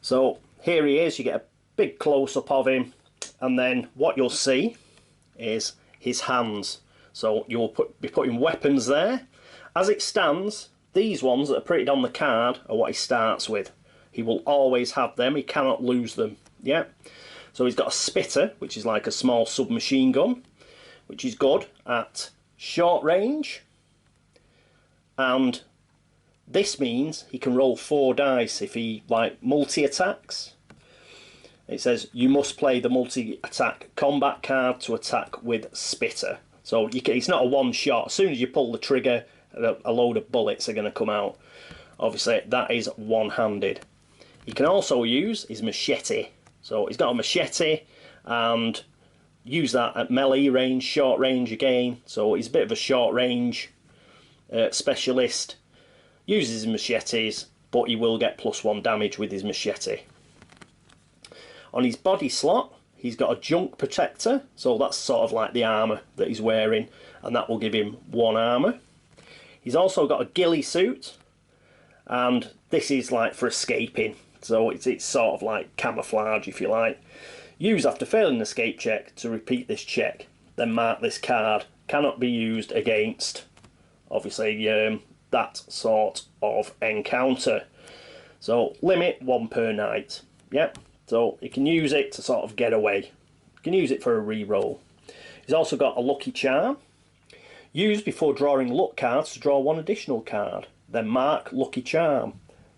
So here he is. You get a big close-up of him, and then what you'll see is his hands. So you'll be putting weapons there. As it stands, these ones that are printed on the card are what he starts with. He will always have them. He cannot lose them. Yeah. So he's got a spitter, which is like a small submachine gun, which is good at short range. And this means he can roll 4 dice if he like multi-attacks. It says you must play the multi-attack combat card to attack with spitter. So it's not a one shot. As soon as you pull the trigger, a load of bullets are going to come out. Obviously that is one-handed. He can also use his machete. So he's got a machete and use that at melee range, short range again. So he's a bit of a short range specialist. Uses his machetes, but he will get +1 damage with his machete. On his body slot, he's got a junk protector, so that's sort of like the armour that he's wearing, and that will give him 1 armour. He's also got a ghillie suit, and this is like for escaping, so it's sort of like camouflage if you like. Use after failing an escape check to repeat this check, then mark this card. Cannot be used against, obviously, that sort of encounter. So limit 1 per night. Yep. So you can use it to sort of get away. You can use it for a re-roll. He's also got a lucky charm. Use before drawing luck cards to draw 1 additional card. Then mark lucky charm.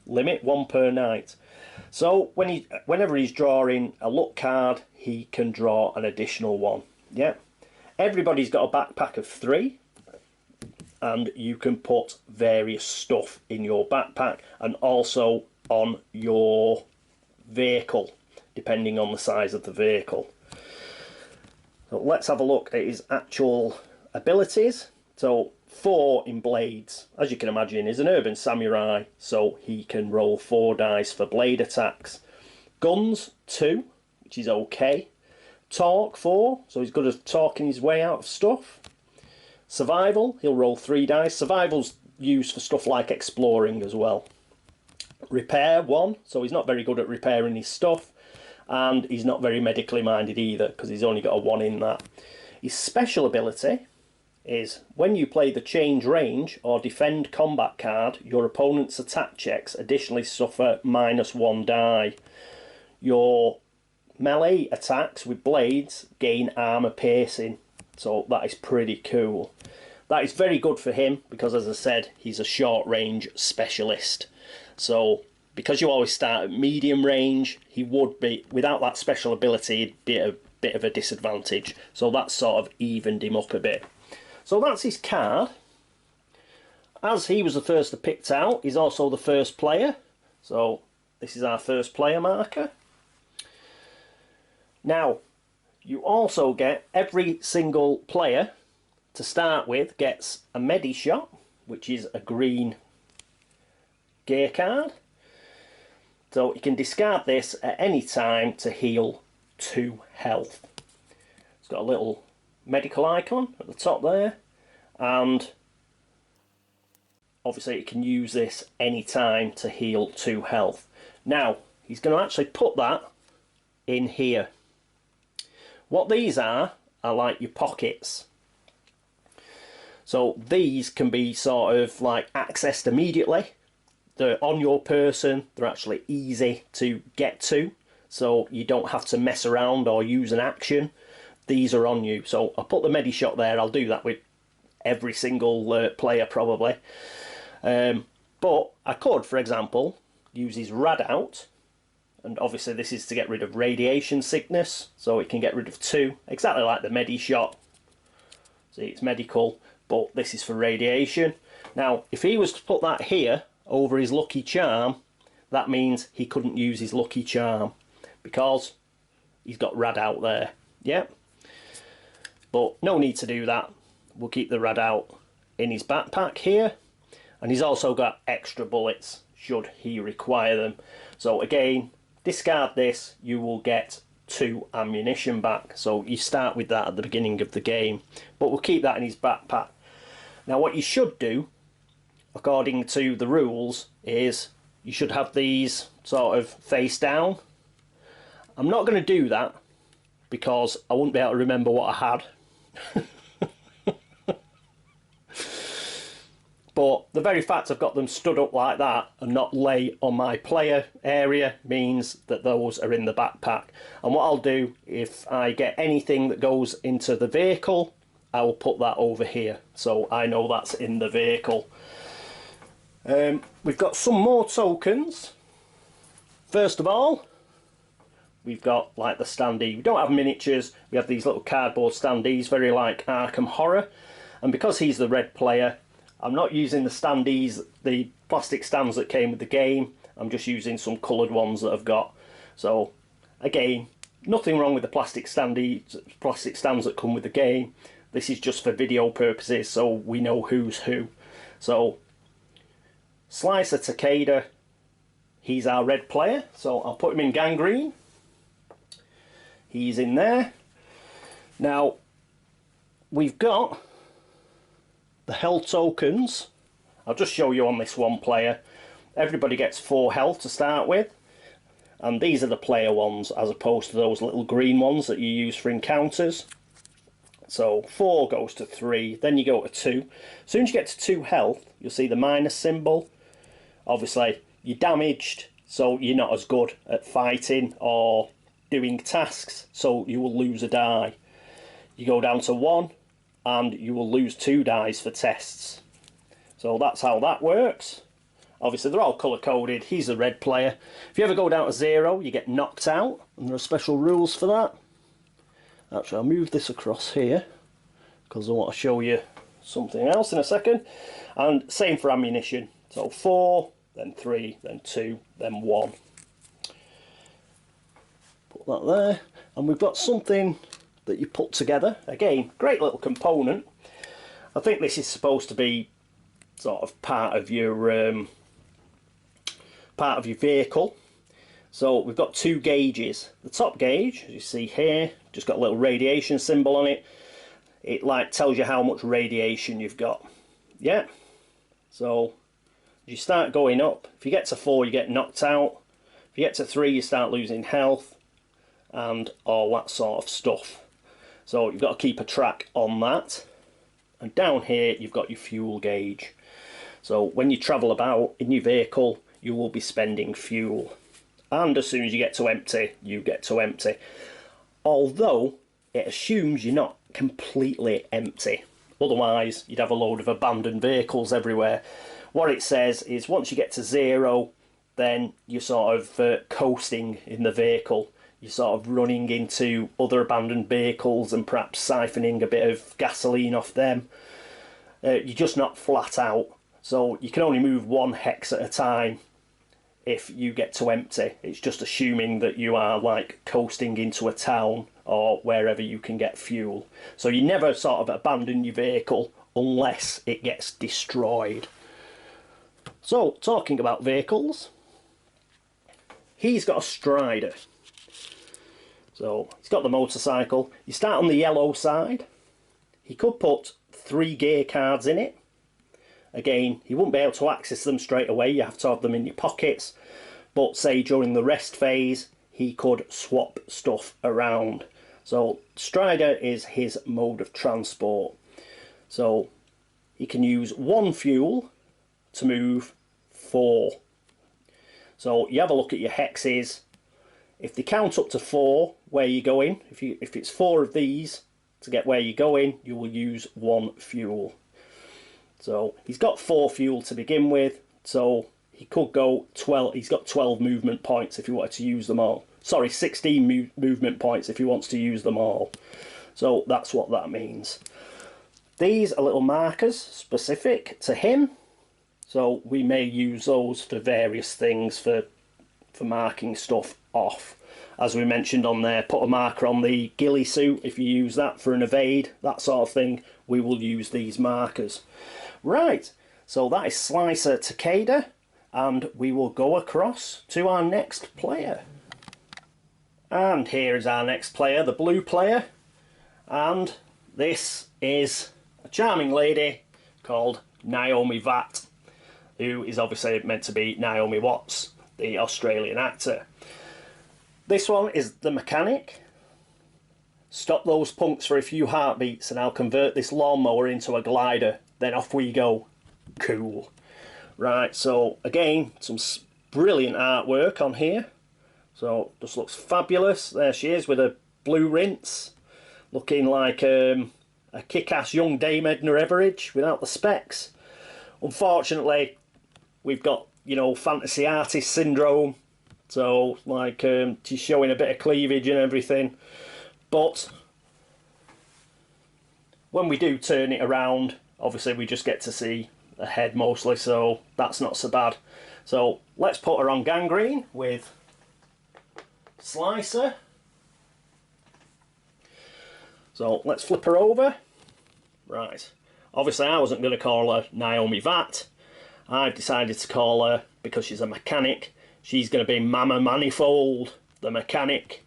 Limit 1 per night. So whenever he's drawing a luck card, he can draw an additional one. Yeah. Everybody's got a backpack of 3. And you can put various stuff in your backpack and also on your vehicle, depending on the size of the vehicle. So let's have a look at his actual abilities. So 4 in blades, as you can imagine, is an urban samurai, so he can roll 4 dice for blade attacks. Guns 2, which is okay. Talk 4, so he's good at talking his way out of stuff. Survival, he'll roll 3 dice. Survival's used for stuff like exploring as well. Repair 1, so he's not very good at repairing his stuff, and he's not very medically minded either because he's only got a 1 in that. His special ability is when you play the change range or defend combat card, your opponent's attack checks additionally suffer -1 die. Your melee attacks with blades gain armor piercing, so that is pretty cool. That is very good for him because, as I said, he's a short range specialist. So because you always start at medium range, he would be, without that special ability, he'd be a bit of a disadvantage. So that sort of evened him up a bit. So that's his card. As he was the first to picked out, he's also the first player. So this is our first player marker. Now, you also get, every single player to start with gets a medi shot, which is a green gear card. So you can discard this at any time to heal 2 health. It's got a little medical icon at the top there, and obviously you can use this any time to heal 2 health. Now he's going to actually put that in here. What these are like your pockets. So these can be sort of like accessed immediately. They're on your person, they're actually easy to get to, so you don't have to mess around or use an action. These are on you. So I'll put the medi shot there. I'll do that with every single player probably. But I could, for example, use his rad out, and obviously this is to get rid of radiation sickness, so it can get rid of 2, exactly like the medi shot. See, it's medical, but this is for radiation. Now if he was to put that here over his lucky charm, that means he couldn't use his lucky charm because he's got rad out there. Yep. But no need to do that. We'll keep the rad out in his backpack here, and he's also got extra bullets should he require them. So again, discard this, you will get 2 ammunition back. So you start with that at the beginning of the game, but we'll keep that in his backpack. Now what you should do, according to the rules, is you should have these sort of face down. I'm not going to do that because I wouldn't be able to remember what I had. But the very fact I've got them stood up like that and not lay on my player area means that those are in the backpack. And what I'll do, if I get anything that goes into the vehicle, I will put that over here, so I know that's in the vehicle. We've got some more tokens. First of all, we've got like the standee. We don't have miniatures, we have these little cardboard standees, very like Arkham Horror. And because he's the red player, I'm not using the standees, the plastic stands that came with the game. I'm just using some coloured ones that I've got. So again, nothing wrong with the plastic stands that come with the game. This is just for video purposes, so we know who's who. So Slicer Takeda, he's our red player, so I'll put him in Gangraen. He's in there. Now we've got the health tokens. I'll just show you on this one player. Everybody gets 4 health to start with, and these are the player ones as opposed to those little green ones that you use for encounters. So 4 goes to 3, then you go to 2. As soon as you get to 2 health, you'll see the minus symbol. Obviously you're damaged, so you're not as good at fighting or doing tasks, so you will lose a die. You go down to 1 and you will lose 2 dies for tests. So that's how that works. Obviously they're all colour coded. He's the red player. If you ever go down to 0, you get knocked out, and there are special rules for that. Actually, I'll move this across here because I want to show you something else in a second. And same for ammunition. So 4, then 3, then 2, then 1. Put that there. And we've got something that you put together. Again, great little component. I think this is supposed to be sort of part of your vehicle. So we've got 2 gauges. The top gauge, as you see here, just got a little radiation symbol on it. It like tells you how much radiation you've got. Yeah. So you start going up. If you get to 4, you get knocked out. If you get to 3, you start losing health and all that sort of stuff. So you've got to keep a track on that. And down here you've got your fuel gauge. So when you travel about in your vehicle, you will be spending fuel. And as soon as you get to empty, you get to empty. Although it assumes you're not completely empty. Otherwise, you'd have a load of abandoned vehicles everywhere. What it says is once you get to 0, then you're sort of coasting in the vehicle. You're sort of running into other abandoned vehicles and perhaps siphoning a bit of gasoline off them. You're just not flat out. So you can only move 1 hex at a time if you get to empty. It's just assuming that you are like coasting into a town or wherever you can get fuel. So you never sort of abandon your vehicle unless it gets destroyed. So talking about vehicles, he's got a strider. So he's got the motorcycle. You start on the yellow side. He could put 3 gear cards in it. Again, you won't be able to access them straight away, you have to have them in your pockets. But say during the rest phase, he could swap stuff around. So strider is his mode of transport. So he can use 1 fuel to move 4. So you have a look at your hexes. If they count up to 4 where you're going, if it's 4 of these to get where you're going, you will use 1 fuel. So he's got 4 fuel to begin with, so he could go 12. He's got 12 movement points if he wanted to use them all. Sorry, 16 movement points if he wants to use them all. So that's what that means. These are little markers specific to him, so we may use those for various things, for marking stuff off. As we mentioned on there, put a marker on the ghillie suit if you use that for an evade, that sort of thing. We will use these markers. Right, so that is Slicer Takeda, and we will go across to our next player. And here is our next player, the blue player, and this is a charming lady called Naomi Vatt, who is obviously meant to be Naomi Watts, the Australian actor. This one is the mechanic. Stop those punks for a few heartbeats and I'll convert this lawnmower into a glider. Then off we go. Cool. Right, so again, some brilliant artwork on here. So just looks fabulous. There she is with a blue rinse. Looking like a kick-ass young Dame Edna Everage without the specs. Unfortunately, we've got, you know, fantasy artist syndrome. So, like, she's showing a bit of cleavage and everything. But when we do turn it around, obviously we just get to see the head mostly, so that's not so bad. So let's put her on Gangraen with Slicer. So let's flip her over. Right, obviously I wasn't going to call her Naomi Vatt. I've decided to call her, because she's a mechanic, she's going to be Mama Manifold, the mechanic.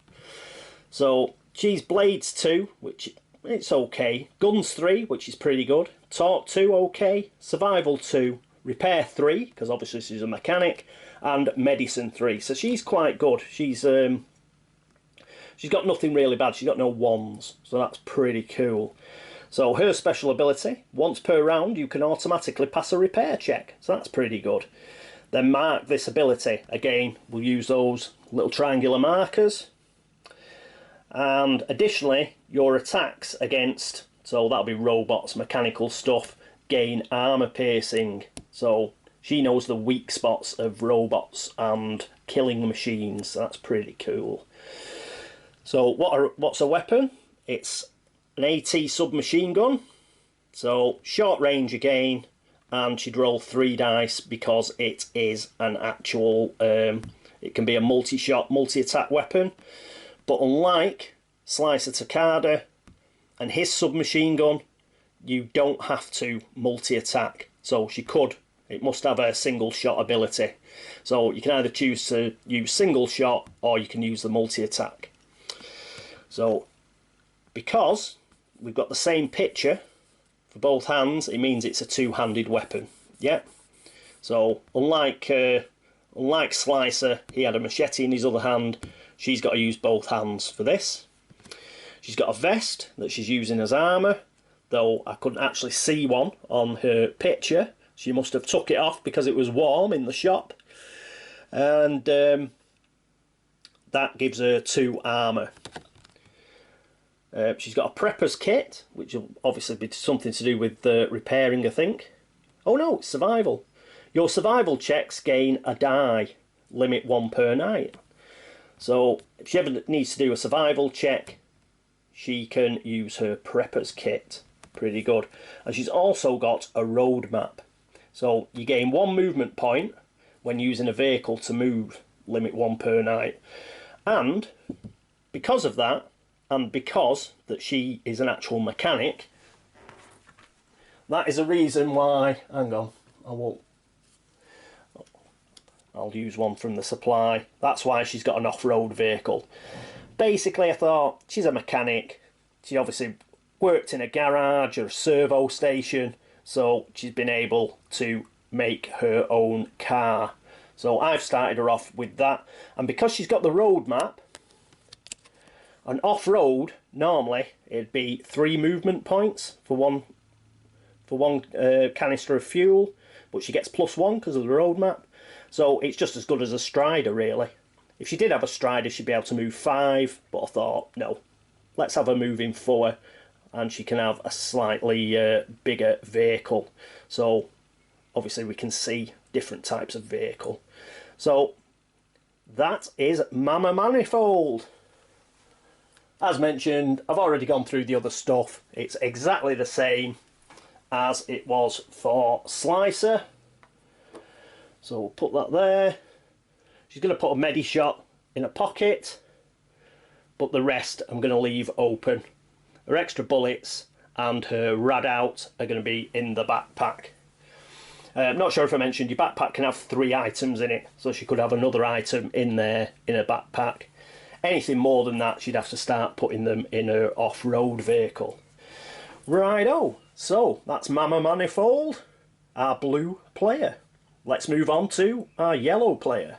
So she's Blades 2, which it's okay. Guns 3, which is pretty good. Torque 2, okay. Survival 2. Repair 3, because obviously she's a mechanic. And Medicine 3. So she's quite good. She's got nothing really bad. She's got no wands. So that's pretty cool. So her special ability, once per round you can automatically pass a repair check. So that's pretty good. Then mark this ability. Again, we'll use those little triangular markers. And additionally, your attacks against, so that'll be robots, mechanical stuff, gain armour piercing. So she knows the weak spots of robots and killing machines. So that's pretty cool. So what's a weapon? It's an AT submachine gun. So short range again, and she'd roll 3 dice because it is an actual, it can be a multi-shot, multi-attack weapon. But unlike Slicer Takeda and his submachine gun, you don't have to multi-attack. So she could, it must have a single shot ability. So you can either choose to use single shot or you can use the multi-attack. So because we've got the same picture for both hands, it means it's a two-handed weapon. Yeah. So unlike Slicer, he had a machete in his other hand. She's got to use both hands for this. She's got a vest that she's using as armour, though I couldn't actually see one on her picture. She must have took it off because it was warm in the shop. And that gives her 2 armour. She's got a prepper's kit, which will obviously be something to do with repairing, I think. Oh no, it's survival. Your survival checks gain a die, limit 1 per night. So if she ever needs to do a survival check, she can use her prepper's kit. Pretty good. And she's also got a road map. So you gain 1 movement point when using a vehicle to move, limit 1 per night. And because of that, and because that she is an actual mechanic, that is a reason why, hang on, I'll use one from the supply. That's why she's got an off-road vehicle. Basically, I thought, she's a mechanic. She obviously worked in a garage or a servo station, so she's been able to make her own car. So I've started her off with that. And because she's got the road map, an off-road, normally, it'd be 3 movement points for one canister of fuel, but she gets +1 because of the road map. So it's just as good as a strider, really. If she did have a strider, she'd be able to move 5, but I thought, no, let's have her moving 4, and she can have a slightly bigger vehicle. So obviously we can see different types of vehicle. So that is Mama Manifold. As mentioned, I've already gone through the other stuff. It's exactly the same as it was for Slicer. So we'll put that there. She's going to put a medi-shot in a pocket, but the rest I'm going to leave open. Her extra bullets and her rad out are going to be in the backpack. I'm not sure if I mentioned your backpack can have 3 items in it, so she could have another item in there in her backpack. Anything more than that, she'd have to start putting them in her off-road vehicle. Righto, so that's Mama Manifold, our blue player. Let's move on to our yellow player.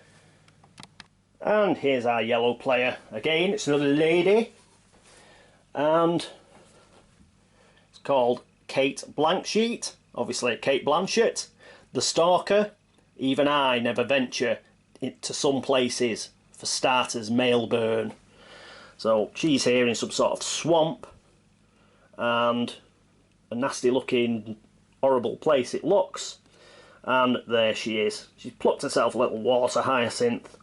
And here's our yellow player. Again, it's another lady. And it's called Kate Blanksheet. Obviously Kate Blanchett. The Stalker. Even I never venture into some places. For starters, Mailburn. So she's here in some sort of swamp. And a nasty looking, horrible place it looks. And there she is. She's plucked herself a little water hyacinth,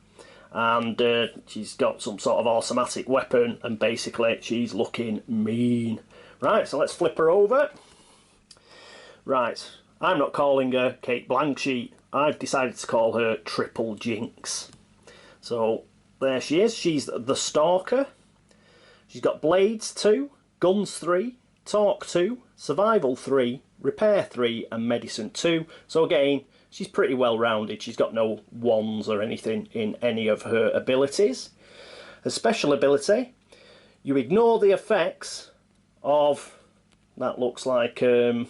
and she's got some sort of automatic weapon, and basically she's looking mean. Right, so let's flip her over. Right, I'm not calling her Kate Blanksheet. I've decided to call her Triple Jinx. So there she is. She's the Stalker. She's got Blades 2, Guns 3, Talk 2, Survival 3, Repair 3 and Medicine 2. So again, she's pretty well rounded. She's got no wands or anything in any of her abilities. Her special ability, you ignore the effects of, that looks like of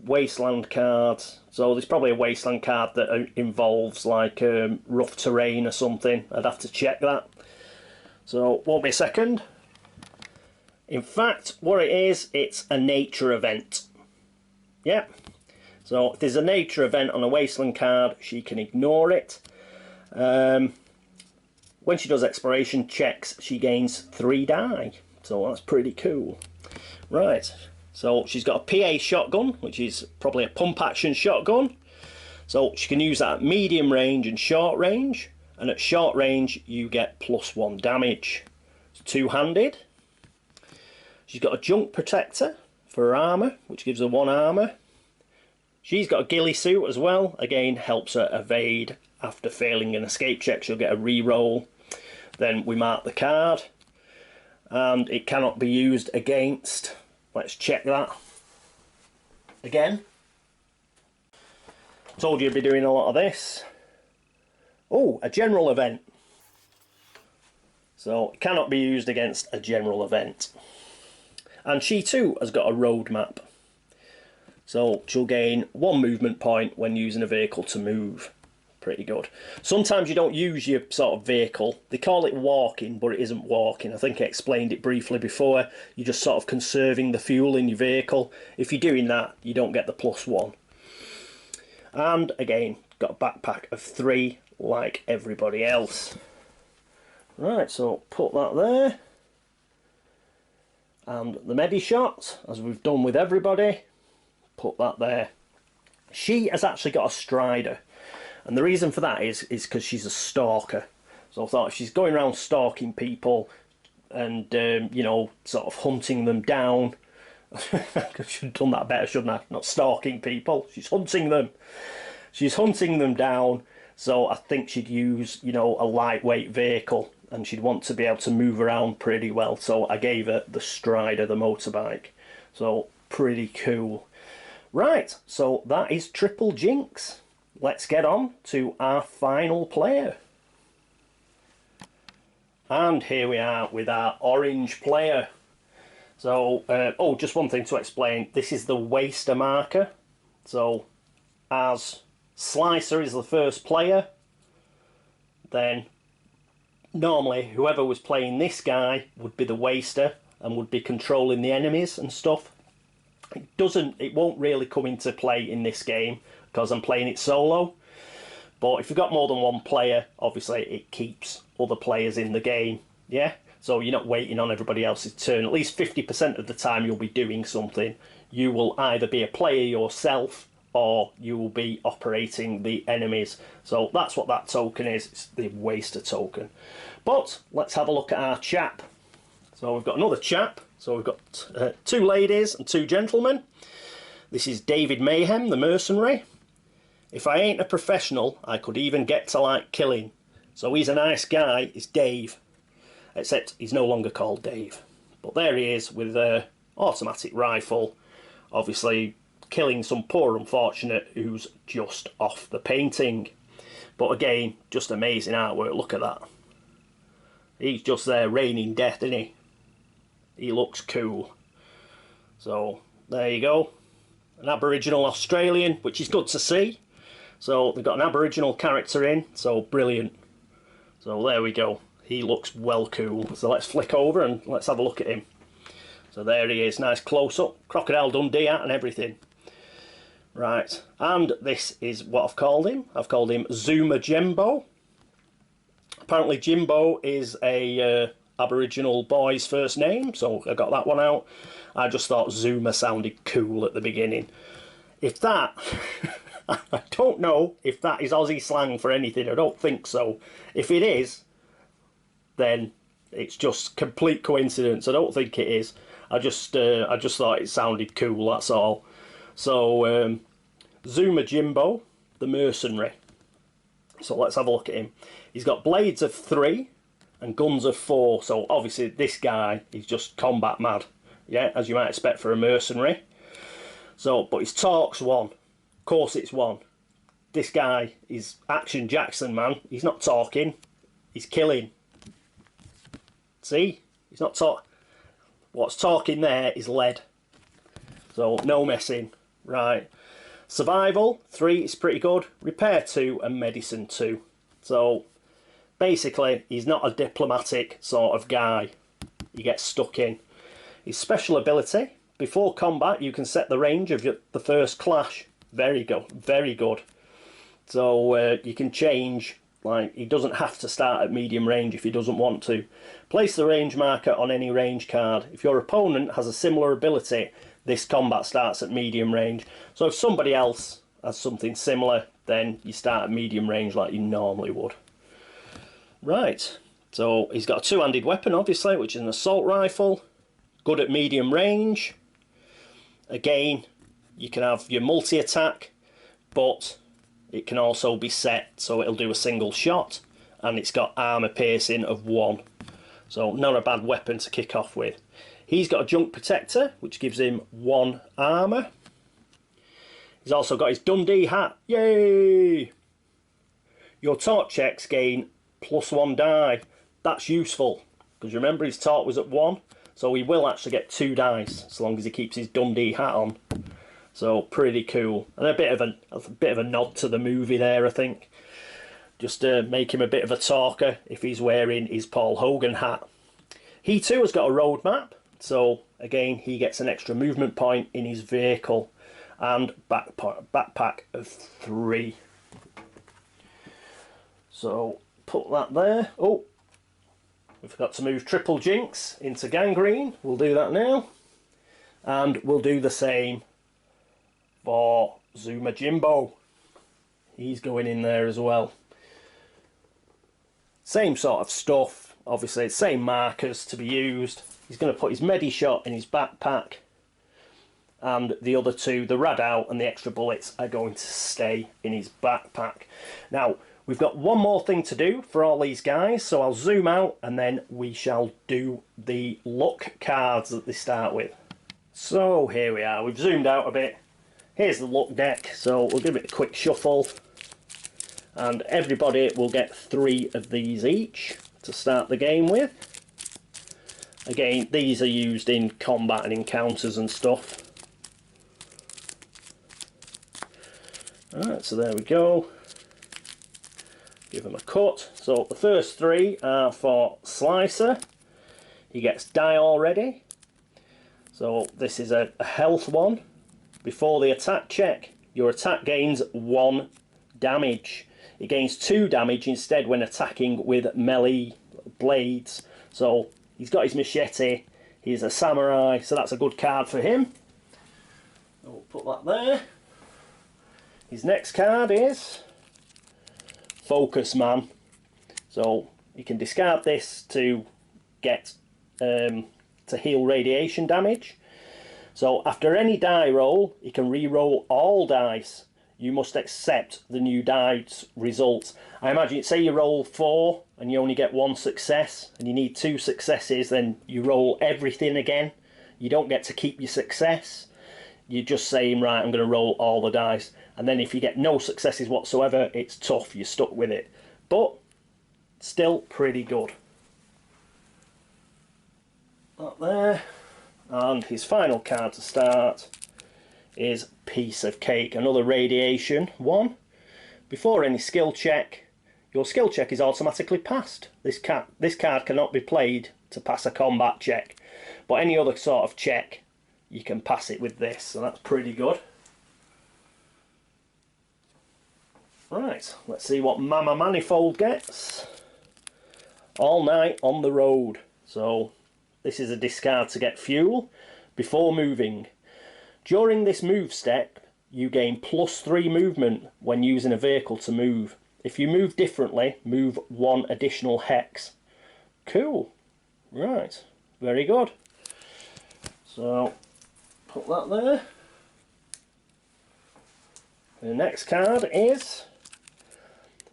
wasteland cards. So there's probably a wasteland card that involves like rough terrain or something. I'd have to check that. So won't be a second. In fact, what it is, it's a nature event. Yep. So if there's a nature event on a wasteland card, she can ignore it. When she does exploration checks, she gains 3 die. So that's pretty cool. Right. So she's got a PA shotgun, which is probably a pump action shotgun. So she can use that at medium range and short range. And at short range, you get +1 damage. It's 2-handed. She's got a junk protector for her armour, which gives her 1 armour. She's got a ghillie suit as well. Again, helps her evade. After failing an escape check, she'll get a re-roll. Then we mark the card. And it cannot be used against. Let's check that. Again. Told you I'd be doing a lot of this. Oh, a general event. So, it cannot be used against a general event. And she too has got a road map. So she'll gain 1 movement point when using a vehicle to move. Pretty good. Sometimes you don't use your sort of vehicle. They call it walking, but it isn't walking. I think I explained it briefly before. You're just sort of conserving the fuel in your vehicle. If you're doing that, you don't get the +1. And again, got a backpack of 3 like everybody else. Right, so put that there. And the medi shot, as we've done with everybody, put that there. She has actually got a strider. And the reason for that is because she's a stalker. So I thought if she's going around stalking people and, you know, sort of hunting them down. I should have done that better, shouldn't I? Not stalking people. She's hunting them. She's hunting them down. So I think she'd use, you know, a lightweight vehicle. And she'd want to be able to move around pretty well. So I gave her the strider, the motorbike. So pretty cool. Right, so that is triple Jinx. Let's get on to our final player. And here we are with our orange player. So, oh, just one thing to explain. This is the waster marker. So, as Slicer is the first player, then normally whoever was playing this guy would be the waster and would be controlling the enemies and stuff. It won't really come into play in this game because I'm playing it solo. But if you've got more than one player, obviously it keeps other players in the game. Yeah? So you're not waiting on everybody else's turn. At least 50% of the time you'll be doing something. You will either be a player yourself or you will be operating the enemies. So that's what that token is. It's the waster token. But let's have a look at our chap. So we've got another chap. So we've got 2 ladies and 2 gentlemen. This is David Mayhem, the mercenary. If I ain't a professional, I could even get to like killing. So he's a nice guy, it's Dave. Except he's no longer called Dave. But there he is with an automatic rifle. Obviously killing some poor unfortunate who's just off the painting. But again, just amazing artwork, look at that. He's just there raining death, isn't he? He looks cool. So there you go. An Aboriginal Australian, which is good to see. So they've got an Aboriginal character in, so brilliant. So there we go. He looks well cool. So let's flick over and let's have a look at him. So there he is, nice close-up. Crocodile Dundee hat and everything. Right, and this is what I've called him. I've called him Zuma Jimbo. Apparently Jimbo is a Aboriginal boy's first name, so I got that one out. I just thought Zuma sounded cool at the beginning. If that... I don't know if that is Aussie slang for anything. I don't think so. If it is, then it's just complete coincidence. I don't think it is. I just thought it sounded cool, that's all. So, Zuma Jimbo, the mercenary. So let's have a look at him. He's got blades of 3 and guns of 4. So obviously this guy is just combat mad. Yeah, as you might expect for a mercenary. So, but his torque's 1. Of course it's 1. This guy is Action Jackson, man. He's not talking. He's killing. See? He's not talking. What's talking there is lead. So, no messing. Right. Survival, 3 is pretty good. Repair 2 and medicine 2. So, basically, he's not a diplomatic sort of guy. He gets stuck in. His special ability, before combat, you can set the range of the first clash. Very good. Very good. So, you can change. Like, he doesn't have to start at medium range if he doesn't want to. Place the range marker on any range card. If your opponent has a similar ability, this combat starts at medium range. So if somebody else has something similar, then you start at medium range like you normally would. Right, so he's got a 2-handed weapon, obviously, which is an assault rifle. Good at medium range. Again, you can have your multi-attack, but it can also be set so it'll do a single shot, and it's got armour piercing of 1. So not a bad weapon to kick off with. He's got a junk protector, which gives him 1 armour. He's also got his Dundee hat. Yay! Your torque checks gain +1 die. That's useful, because remember his torque was at 1, so he will actually get 2 dice, as long as he keeps his Dundee hat on. So pretty cool, and a bit of a nod to the movie there, I think. Just to make him a bit of a talker if he's wearing his Paul Hogan hat. He too has got a road map, so again he gets an extra movement point in his vehicle, and backpack of 3. So put that there. Oh, we forgot to move Triple Jinx into Gangraen. We'll do that now, and we'll do the same for Zuma Jimbo. He's going in there as well. Same sort of stuff, obviously, same markers to be used. He's going to put his Medi-Shot in his backpack, and the other 2, the Rad Out and the extra bullets, are going to stay in his backpack. Now, we've got one more thing to do for all these guys, so I'll zoom out and then we shall do the luck cards that they start with. So here we are, we've zoomed out a bit. Here's the luck deck, so we'll give it a quick shuffle. And everybody will get 3 of these each to start the game with. Again, these are used in combat and encounters and stuff. Alright, so there we go. Give him a cut. So the first 3 are for Slicer. He gets die already. So this is a health one. Before the attack check, your attack gains 1 damage. It gains 2 damage instead when attacking with melee blades. So he's got his machete, he's a samurai, so that's a good card for him. We'll put that there. His next card is Focus Man. So you can discard this to get to heal radiation damage. So after any die roll, you can re-roll all dice. You must accept the new dice results. I imagine, say you roll 4 and you only get 1 success and you need 2 successes, then you roll everything again. You don't get to keep your success. You're just saying, right, I'm going to roll all the dice. And then if you get no successes whatsoever, it's tough, you're stuck with it. But still pretty good. That there. And his final card to start is Piece of Cake, another radiation one. Before any skill check, your skill check is automatically passed. This card cannot be played to pass a combat check, but any other sort of check you can pass it with this, so that's pretty good. Right, let's see what Mama Manifold gets. All Night on the Road. So this is a discard to get fuel before moving. During this move step, you gain +3 movement when using a vehicle to move. If you move differently, move 1 additional hex. Cool. Right, very good. So, put that there. The next card is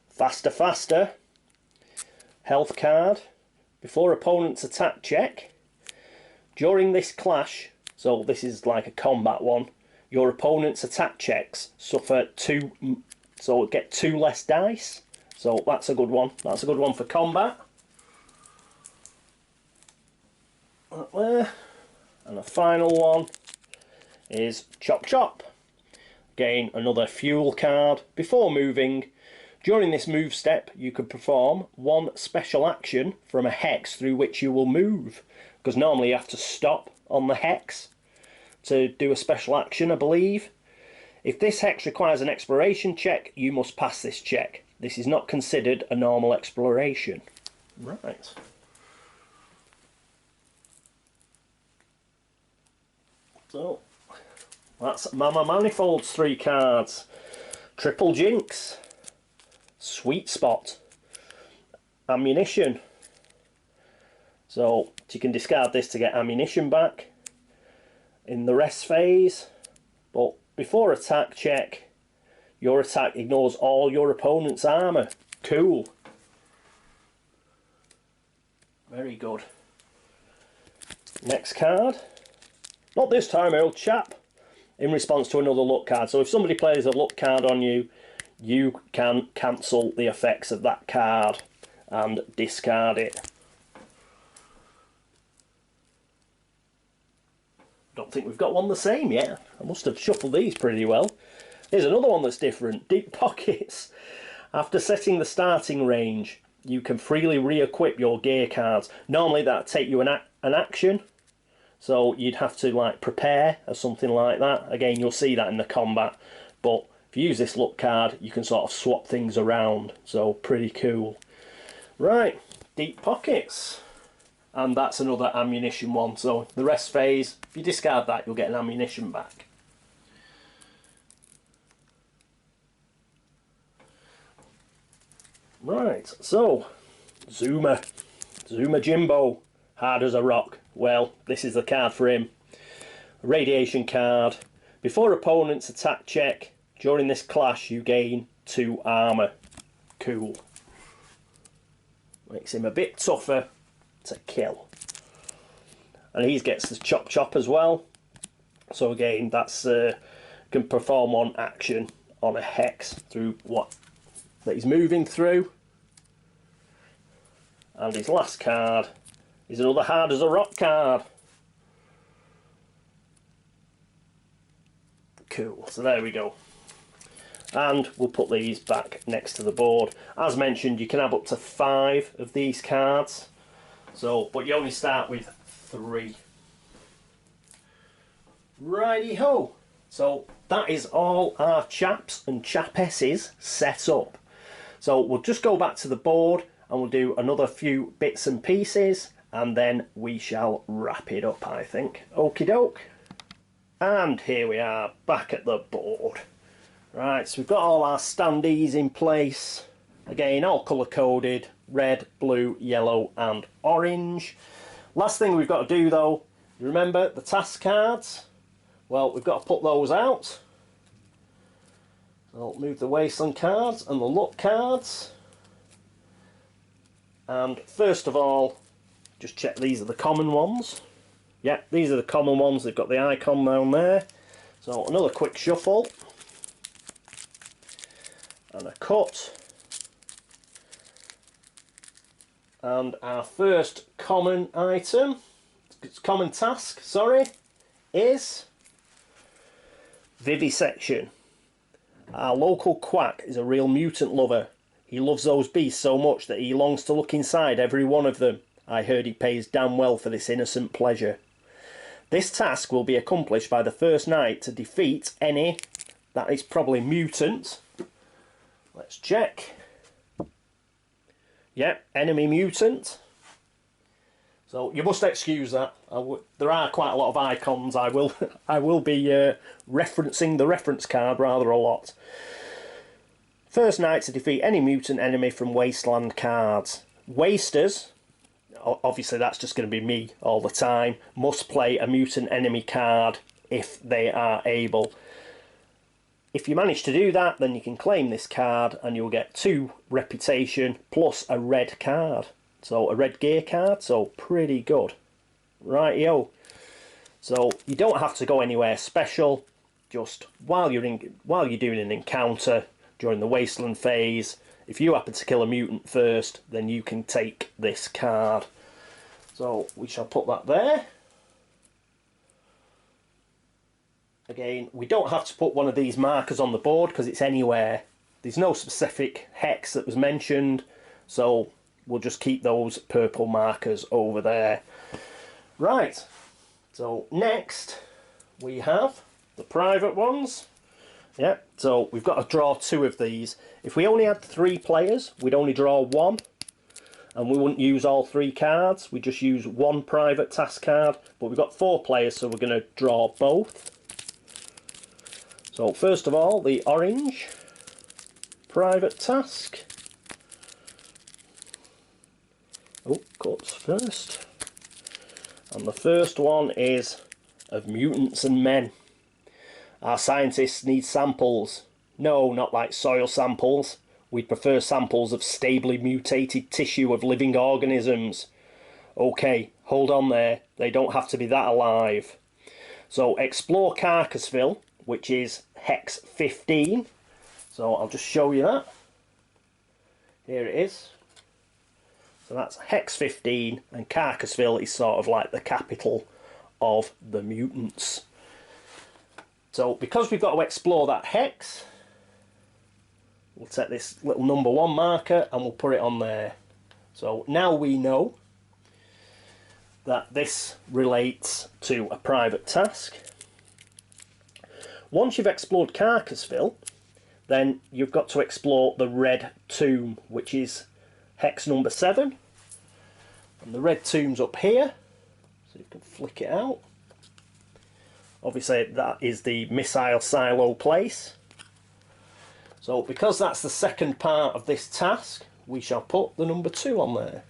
Faster Faster. Health card. Before opponent's attack check, during this clash, so this is like a combat one, your opponent's attack checks suffer 2, so get 2 less dice. So that's a good one. That's a good one for combat. That there. And the final one is Chop Chop. Again, another fuel card. Before moving, during this move step, you can perform 1 special action from a hex through which you will move. Because normally you have to stop on the hex to do a special action, I believe. If this hex requires an exploration check, you must pass this check. This is not considered a normal exploration. Right. So, that's Mama Manifold's 3 cards. Triple Jinx. Sweet Spot. Ammunition. So, you can discard this to get ammunition back in the rest phase. But before attack check, your attack ignores all your opponent's armour. Cool. Very good. Next card. Not this time, old chap. In response to another luck card. So if somebody plays a luck card on you, you can cancel the effects of that card and discard it. don't think we've got one the same yet. I must have shuffled these pretty well. Here's another one that's different. Deep pockets. After setting the starting range, you can freely re-equip your gear cards. Normally that'd take you an action, so you'd have to like prepare or something like that. Again, you'll see that in the combat, but if you use this luck card, you can sort of swap things around, so pretty cool. Right, deep pockets. And that's another ammunition one, so the rest phase, if you discard that, you'll get an ammunition back. Right, so Zuma Jimbo, hard as a rock. Well, this is the card for him. A radiation card. Before opponent's attack check, during this clash you gain 2 armour. Cool. Makes him a bit tougher to kill. And he gets the chop chop as well. So again, that's can perform one action on a hex through what that he's moving through. And his last card is another hard as a rock card. Cool, so there we go. And we'll put these back next to the board. As mentioned, you can have up to 5 of these cards. So, but you only start with 3. Righty ho. So that is all our chaps and chapesses set up. So we'll just go back to the board and we'll do another few bits and pieces and then we shall wrap it up, I think. Okie doke. And here we are back at the board. Right, so we've got all our standees in place. Again, all colour coded: red, blue, yellow and orange. Last thing we've got to do though, you remember the task cards? Well, we've got to put those out. I'll move the wasteland cards and the luck cards. And first of all, just check these are the common ones. Yeah, these are the common ones. They've got the icon down there. So another quick shuffle. And a cut. And our first common item, common task, sorry, is Vivisection. Our local quack is a real mutant lover. He loves those beasts so much that he longs to look inside every one of them. I heard he pays damn well for this innocent pleasure. This task will be accomplished by the first knight to defeat any, that is probably mutant. Let's check. Yep, enemy mutant. So you must excuse that. There are quite a lot of icons. I will be referencing the reference card rather a lot. First knight to defeat any mutant enemy from wasteland cards. Wasters, obviously that's just going to be me all the time, must play a mutant enemy card if they are able. If you manage to do that, then you can claim this card and you'll get 2 reputation plus a red card. So a red gear card, so pretty good. Rightio. So you don't have to go anywhere special. Just while you're doing an encounter during the wasteland phase, if you happen to kill a mutant first, then you can take this card. So we shall put that there. Again, we don't have to put one of these markers on the board because it's anywhere. There's no specific hex that was mentioned, so we'll just keep those purple markers over there. Right, so next we have the private ones. Yeah, so we've got to draw 2 of these. If we only had 3 players, we'd only draw 1, and we wouldn't use all 3 cards. We just use 1 private task card, but we've got 4 players, so we're going to draw both. So first of all, the orange private task. Oh, cuts first. And the first one is of mutants and men. Our scientists need samples. No, not like soil samples. We'd prefer samples of stably mutated tissue of living organisms. Okay, hold on there. They don't have to be that alive. So explore Carcassville, which is hex 15. So I'll just show you that. Here it is. So that's hex 15, and Carcassville is sort of like the capital of the mutants. So because we've got to explore that hex, we'll take this little number 1 marker and we'll put it on there. So now we know that this relates to a private task. Once you've explored Carcassville, then you've got to explore the red tomb, which is hex number 7. And the red tomb's up here, so you can flick it out. Obviously that is the missile silo place. So because that's the second part of this task, we shall put the number 2 on there.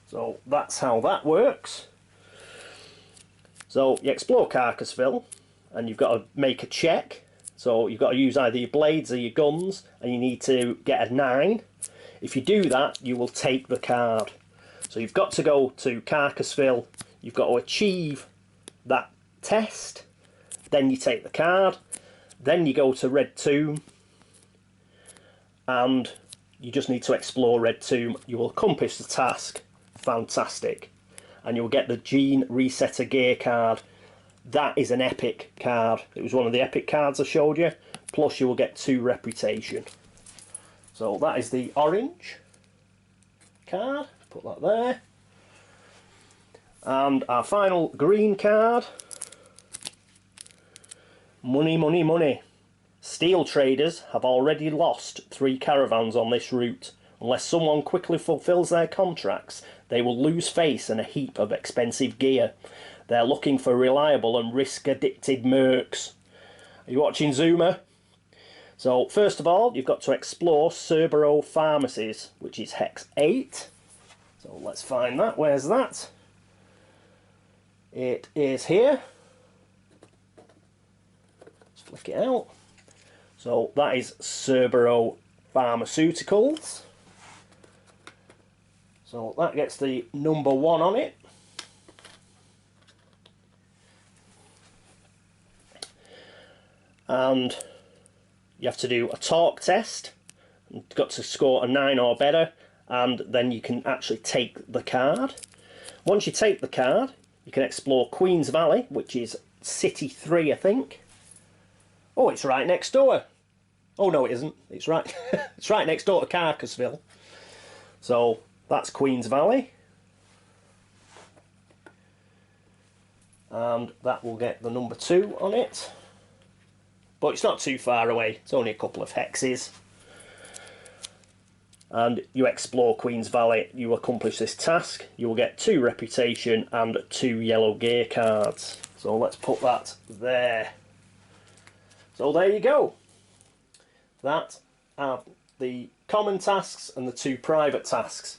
So that's how that works. So you explore Carcassville and you've got to make a check. So you've got to use either your blades or your guns, and you need to get a 9. If you do that, you will take the card. So you've got to go to Carcassville, you've got to achieve that test, then you take the card, then you go to Red Tomb, and you just need to explore Red Tomb. You will accomplish the task. Fantastic. And you'll get the Gene Resetter Gear card. That is an epic card. It was one of the epic cards I showed you. Plus you will get 2 reputation. So that is the orange card. Put that there. And our final green card. Money, money, money. Steel traders have already lost 3 caravans on this route. Unless someone quickly fulfills their contracts, they will lose face and a heap of expensive gear. They're looking for reliable and risk-addicted mercs. Are you watching, Zoomer? So, first of all, you've got to explore Cerbero Pharmacies, which is hex 8. So, let's find that. Where's that? It is here. Let's flick it out. So, that is Cerbero Pharmaceuticals. So, that gets the number 1 on it. And you have to do a talk test. You've got to score a 9 or better, and then you can actually take the card. Once you take the card, you can explore Queen's Valley, which is City 3, I think. Oh, it's right next door. Oh no, it isn't. It's right. It's right next door to Carcassville. So that's Queen's Valley, and that will get the number 2 on it. But it's not too far away, it's only a couple of hexes. And you explore Queen's Valley, you accomplish this task, you will get 2 reputation and 2 yellow gear cards. So let's put that there. So there you go. That are the common tasks and the 2 private tasks.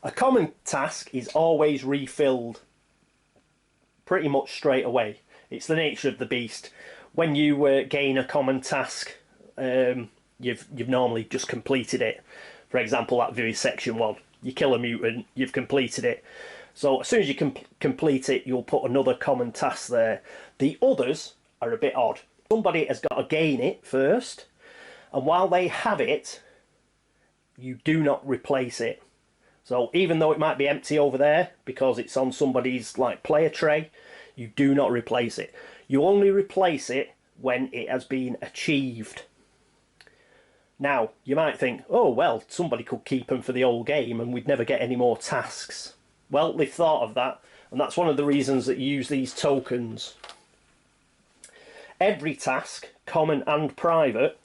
A common task is always refilled pretty much straight away. It's the nature of the beast. When you gain a common task, you've normally just completed it. For example, that vivisection one. You kill a mutant, you've completed it. So as soon as you complete it, you'll put another common task there. The others are a bit odd. Somebody has got to gain it first, and while they have it, you do not replace it. So even though it might be empty over there because it's on somebody's like player tray, you do not replace it. You only replace it when it has been achieved. Now, you might think, oh, well, somebody could keep them for the whole game and we'd never get any more tasks. Well, they've thought of that, and that's one of the reasons that you use these tokens. Every task, common and private,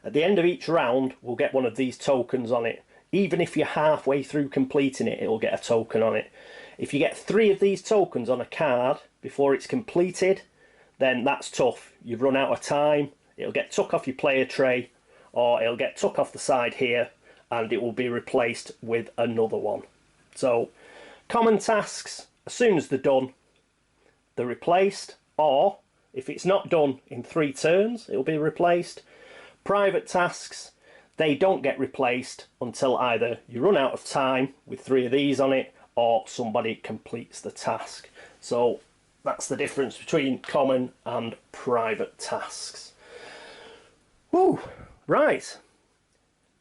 at the end of each round, will get one of these tokens on it. Even if you're halfway through completing it, it'll get a token on it. If you get 3 of these tokens on a card before it's completed, then that's tough. You've run out of time, it'll get took off your player tray, or it'll get took off the side here, and it will be replaced with another one. So, common tasks, as soon as they're done, they're replaced, or if it's not done in 3 turns, it'll be replaced. Private tasks, they don't get replaced until either you run out of time with 3 of these on it, or somebody completes the task. So, that's the difference between common and private tasks. Woo! Right.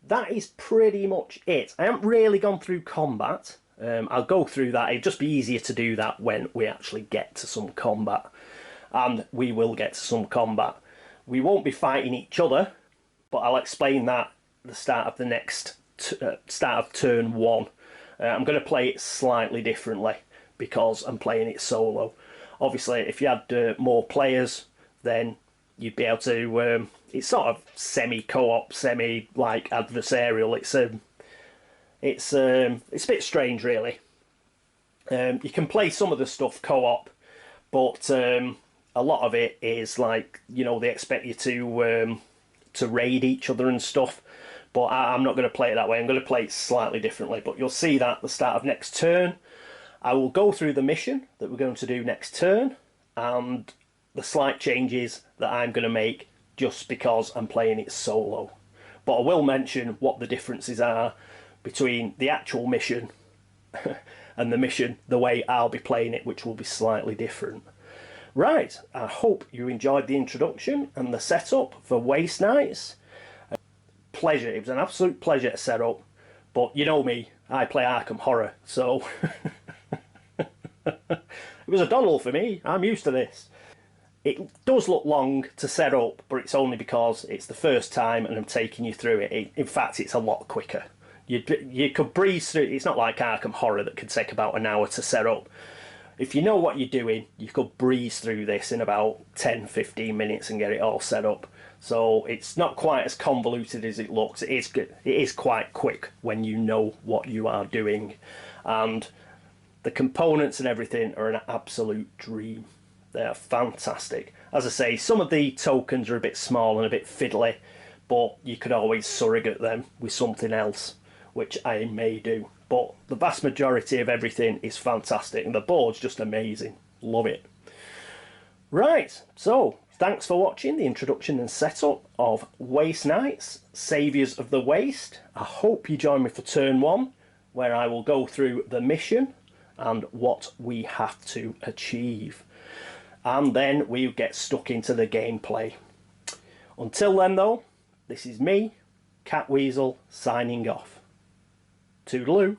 That is pretty much it. I haven't really gone through combat. I'll go through that. It'd just be easier to do that when we actually get to some combat. And we will get to some combat. We won't be fighting each other, but I'll explain that at the start of the next start of turn 1. I'm going to play it slightly differently because I'm playing it solo. Obviously, if you had more players, then you'd be able to. It's sort of semi-co-op, semi-like adversarial. It's a bit strange, really. You can play some of the stuff co-op, but a lot of it is like, you know, they expect you to raid each other and stuff. But I'm not going to play it that way. I'm going to play it slightly differently. But you'll see that at the start of next turn. I will go through the mission that we're going to do next turn and the slight changes that I'm going to make just because I'm playing it solo. But I will mention what the differences are between the actual mission and the mission the way I'll be playing it, which will be slightly different. Right, I hope you enjoyed the introduction and the setup for Waste Nights. Pleasure, it was an absolute pleasure to set up, but you know me, I play Arkham Horror, so it was a doddle for me. I'm used to this. It does look long to set up, but it's only because it's the first time and I'm taking you through it. In fact, it's a lot quicker. You could breeze through. It's not like Arkham Horror that could take about an hour to set up. If you know what you're doing, you could breeze through this in about 10-15 minutes and get it all set up. So it's not quite as convoluted as it looks. It is quite quick when you know what you are doing. And the components and everything are an absolute dream. They're fantastic. As I say, some of the tokens are a bit small and a bit fiddly, but you could always surrogate them with something else, which I may do. But the vast majority of everything is fantastic, and the board's just amazing. Love it. Right, so thanks for watching the introduction and setup of Waste Nights, Saviours of the Waste. I hope you join me for turn 1, where I will go through the mission and what we have to achieve. And then we'll get stuck into the gameplay. Until then, though, this is me, Catweazle, signing off. Toodaloo.